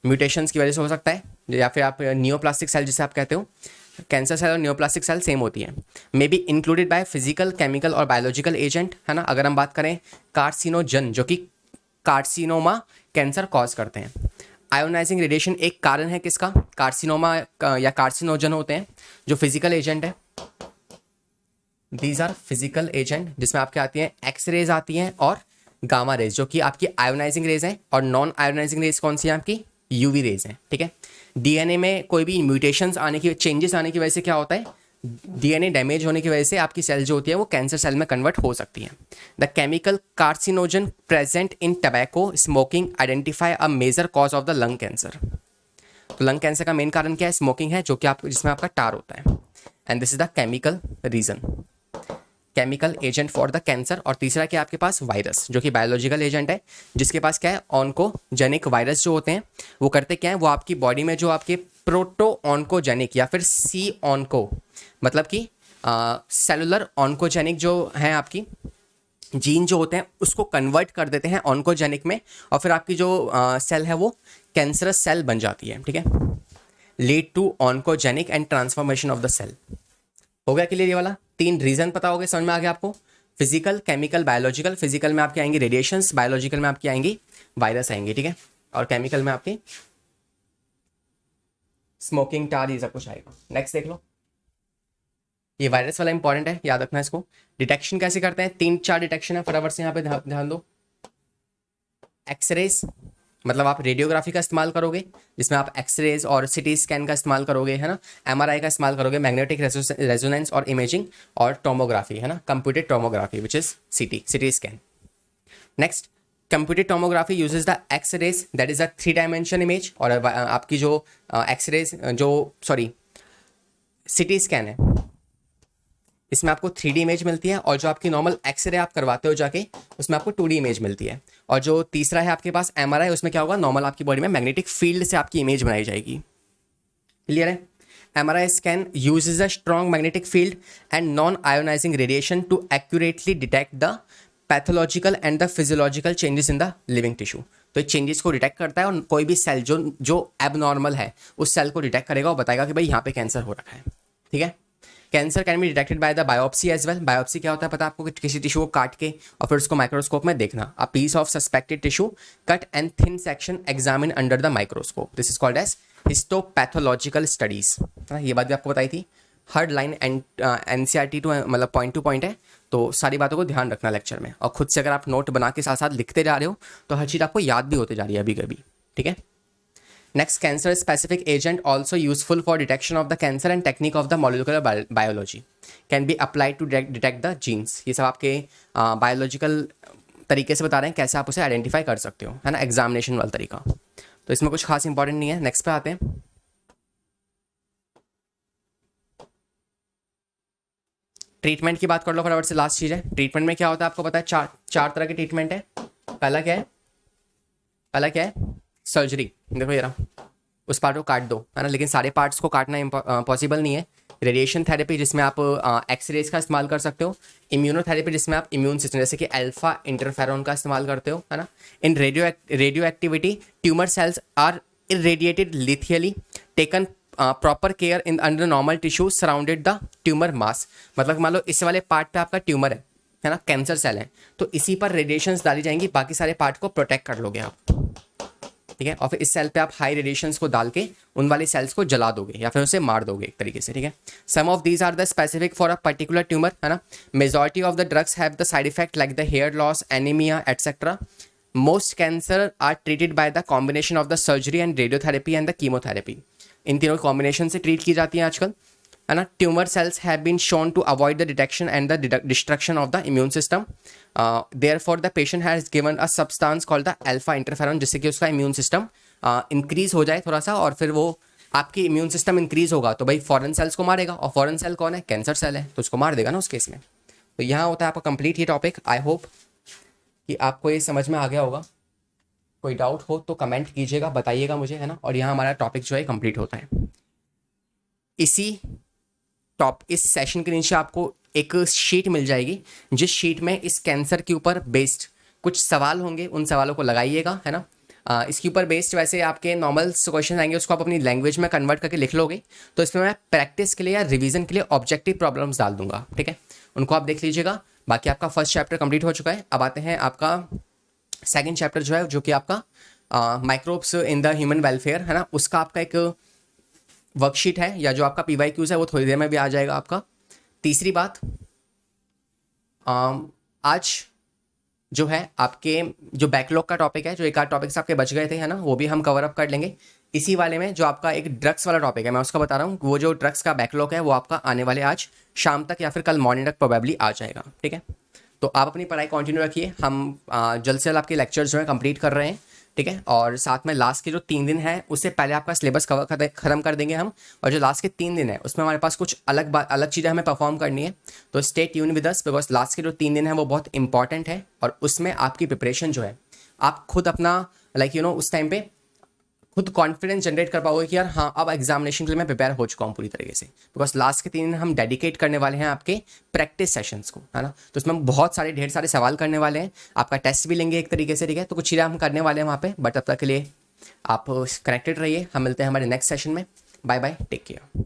S1: म्यूटेशंस की वजह से हो सकता है, या फिर आप नियोप्लास्टिक सेल जिसे आप कहते हो, कैंसर सेल और नियोप्लास्टिक सेल सेम होती है। May be included by physical, chemical और बायोलॉजिकल एजेंट, है ना। अगर हम बात करें कार्सिनोजन, जो कि कार्सिनोमा कैंसर कॉज करते हैं। आयोनाइजिंग रेडिएशन एक कारण है किसका, कार्सिनोमा या कार्सिनोजन होते हैं जो फिजिकल एजेंट है। दीज आर फिजिकल एजेंट, जिसमें आपके आती हैं एक्स रेज आती हैं और गामा रेज, जो कि आपकी आयोनाइजिंग रेज हैं, और नॉन आयोनाइजिंग रेज कौन सी है आपकी, यूवी रेज हैं, ठीक है। डीएनए में कोई भी म्यूटेशंस आने की, चेंजेस आने की वजह से क्या होता है, डीएनए डैमेज होने की वजह से आपकी सेल जो होती है वो कैंसर सेल में कन्वर्ट हो सकती है। The chemical carcinogen present in tobacco smoking identify a major cause of the lung cancer. तो लंग कैंसर का मेन कारण क्या है, स्मोकिंग है, जो कि आप जिसमें आपका टार होता है, and this is the chemical reason, chemical agent for the cancer. और तीसरा क्या है आपके पास, वायरस, जो कि बायोलॉजिकल एजेंट है, जिसके पास क्या है, ऑन्कोजेनिक वायरस जो होते हैं वो करते क्या है, वो आपकी बॉडी में जो आपके प्रोटो ऑन्कोजेनिक या फिर सी ऑन्को, मतलब कि सेलुलर ऑन्कोजेनिक जो है आपकी जीन जो होते हैं उसको कन्वर्ट कर देते हैं ऑन्कोजेनिक में, और फिर आपकी जो सेल है वो कैंसरस सेल बन जाती है, ठीक है। Lead to oncogenic and transformation of the cell. हो गया क्लियर ये वाला, तीन रीजन पता हो गए, समझ में आ गया आपको, फिजिकल, केमिकल, बायोलॉजिकल। फिजिकल में आपके आएंगे रेडिएशंस, बायोलॉजिकल में आपकी आएंगी वायरस आएंगे, ठीक है, और केमिकल में आपके स्मोकिंग, टार, ये सब कुछ आएगा। नेक्स्ट देख लो, ये वायरस वाला इंपॉर्टेंट है, याद रखना इसको। डिटेक्शन कैसे करते हैं, तीन चार डिटेक्शन है, फटाफट से यहाँ पे ध्यान दो। एक्सरेज, मतलब आप रेडियोग्राफी का इस्तेमाल करोगे जिसमें आप एक्सरेज और सिटी स्कैन का इस्तेमाल करोगे, है ना, एमआरआई का इस्तेमाल करोगे, मैग्नेटिक रेजोनेंस और इमेजिंग, और टोमोग्राफी, है ना, computed tomography which is CT scan. Next, computed tomography uses the x rays that is a 3 dimension image, और आपकी जो एक्सरेज जो सॉरी सिटी स्कैन है इसमें आपको 3D इमेज मिलती है, और जो आपकी नॉर्मल एक्सरे आप करवाते हो जाके उसमें आपको 2D इमेज मिलती है। और जो तीसरा है आपके पास एमआरआई, उसमें क्या होगा, नॉर्मल आपकी बॉडी में मैग्नेटिक फील्ड से आपकी इमेज बनाई जाएगी। क्लियर है? MRI scan uses a strong magnetic field and non ionising radiation to accurately detect the pathological and the physiological changes in the living tissue. तो ये चेंजेस को डिटेक्ट करता है, और कोई भी सेल जो एबनॉर्मल है उस सेल को डिटेक्ट करेगा और बताएगा कि भाई यहाँ पे कैंसर हो रखा है। ठीक है? Cancer can be detected by the biopsy as well. Biopsy क्या होता है पता है आपको, कि किसी टिश्यू को काट के और फिर उसको माइक्रोस्कोप में देखना। A piece of suspected tissue cut and thin section examine under the microscope, this is called as histopathological studies. ये बात भी आपको बताई थी। हर लाइन एनसीईआरटी टू मतलब पॉइंट टू पॉइंट है, तो सारी बातों को ध्यान रखना लेक्चर में, और खुद से अगर आप नोट बना के साथ साथ लिखते जा रहे हो तो हर चीज़ आपको याद भी होते जा रही है अभी कभी। ठीक है? Next, cancer specific agent also useful for detection of the cancer and technique of the molecular biology can be applied to detect the genes। ये सब आपके बायोलॉजिकल तरीके से बता रहे हैं कैसे आप उसे आइडेंटिफाई कर सकते हो, है ना, एग्जामिनेशन वाला तरीका। तो इसमें कुछ खास इंपॉर्टेंट नहीं है। नेक्स्ट पे आते हैं। ट्रीटमेंट की बात कर लो फटाफट से, लास्ट चीज है। ट्रीटमेंट में क्या होता है आपको पता है, चार तरह के ट्रीटमेंट है। पहला क्या है सर्जरी। देखो ये रहा, उस पार्ट को काट दो, है ना, लेकिन सारे पार्ट्स को काटना पॉसिबल नहीं है। रेडिएशन थेरेपी जिसमें आप एक्सरेज का इस्तेमाल कर सकते हो। इम्यूनोथेरेपी जिसमें आप इम्यून सिस्टम जैसे कि अल्फा इंटरफेरॉन का इस्तेमाल करते हो, है ना। In radio activity tumour cells are irradiated lethally taken proper care in under normal tissue surrounded the tumour mass. मतलब मान लो इस वाले पार्ट पे आपका ट्यूमर है ना, कैंसर सेल है, तो इसी पर रेडिएशंस डाली जाएंगी, बाकी सारे पार्ट को प्रोटेक्ट कर लोगे आप। ठीक है? और फिर इस सेल पे आप हाई रेडिएशंस को डाल के उन वाली सेल्स को जला दोगे या फिर उसे मार दोगे एक तरीके से। ठीक है? Some of these are the specific for a particular tumour, है ना। Majority of the drugs have the side effect like the hair loss, anaemia etcetera. Most cancer are treated by the combination of the surgery and radiotherapy and the chemotherapy. इन तीनों कॉम्बिनेशन से ट्रीट की जाती हैं आजकल, है ना। Tumour cells have been shown to avoid the detection and the destruction of the immune system. Therefore the patient has given a substance called the alpha interferon, जिससे कि उसका इम्यून सिस्टम इंक्रीज हो जाए थोड़ा सा, और फिर वो आपकी इम्यून सिस्टम इंक्रीज होगा तो भाई फॉरेन सेल्स को मारेगा, और फॉरेन सेल कौन है, कैंसर सेल है, तो उसको मार देगा ना उस केस में। तो यहाँ होता है आपका कंप्लीट ये टॉपिक। आई होप कि आपको ये समझ में आ गया होगा। कोई डाउट हो तो कमेंट कीजिएगा, बताइएगा मुझे, है ना। और यहाँ हमारा टॉपिक जो है कंप्लीट होता है। इस सेशन के नीचे आपको एक शीट मिल जाएगी, जिस शीट में इस कैंसर के ऊपर बेस्ड कुछ सवाल होंगे, उन सवालों को लगाइएगा, है ना। इसके ऊपर बेस्ड वैसे आपके नॉर्मल क्वेश्चन आएंगे, उसको आप अपनी लैंग्वेज में कन्वर्ट करके लिख लोगे। तो इसमें मैं प्रैक्टिस के लिए या रिवीजन के लिए ऑब्जेक्टिव प्रॉब्लम्स डाल दूंगा। ठीक है? उनको आप देख लीजिएगा। बाकी आपका फर्स्ट चैप्टर कंप्लीट हो चुका है। अब आते हैं आपका सेकंड चैप्टर जो है, जो कि आपका microbes in the human welfare, है ना। उसका आपका एक वर्कशीट है, या जो आपका PYQs है वो थोड़ी देर में भी आ जाएगा आपका। तीसरी बात, आज जो है आपके जो बैकलॉग का टॉपिक है, जो एक आध टॉपिक्स आपके बच गए थे, है ना, वो भी हम कवर अप कर लेंगे। इसी वाले में जो आपका एक ड्रग्स वाला टॉपिक है, मैं उसका बता रहा हूँ, वो जो ड्रग्स का बैकलॉग है वो आपका आने वाले आज शाम तक या फिर कल मॉर्निंग तक प्रोबेबली आ जाएगा। ठीक है? तो आप अपनी पढ़ाई कंटिन्यू रखिए। हम जल्द से जल्द आपके लेक्चर्स जो है कंप्लीट कर रहे हैं। ठीक है? और साथ में लास्ट के जो 3 दिन है उससे पहले आपका सिलेबस खत्म कर देंगे हम, और जो लास्ट के 3 दिन है उसमें हमारे पास कुछ अलग चीज़ें हमें परफॉर्म करनी है। तो stay tune with us, because last के जो 3 दिन है वो बहुत इंपॉर्टेंट है, और उसमें आपकी प्रिपरेशन जो है आप खुद अपना उस टाइम पे खुद कॉन्फिडेंस जनरेट कर पाओगे कि यार हाँ, अब एग्जामिनेशन के लिए मैं प्रिपेयर हो चुका हूँ पूरी तरीके से। बिकॉज लास्ट के 3 दिन हम डेडिकेट करने वाले हैं आपके प्रैक्टिस सेशंस को, है ना। तो उसमें बहुत सारे ढेर सारे सवाल करने वाले हैं, आपका टेस्ट भी लेंगे एक तरीके से। ठीक है? तो कुछ चीज़ें हम करने वाले हैं वहाँ पे, बट तब तक के लिए आप कनेक्टेड रहिए। हम मिलते हैं हमारे नेक्स्ट सेशन में। Bye bye, take care.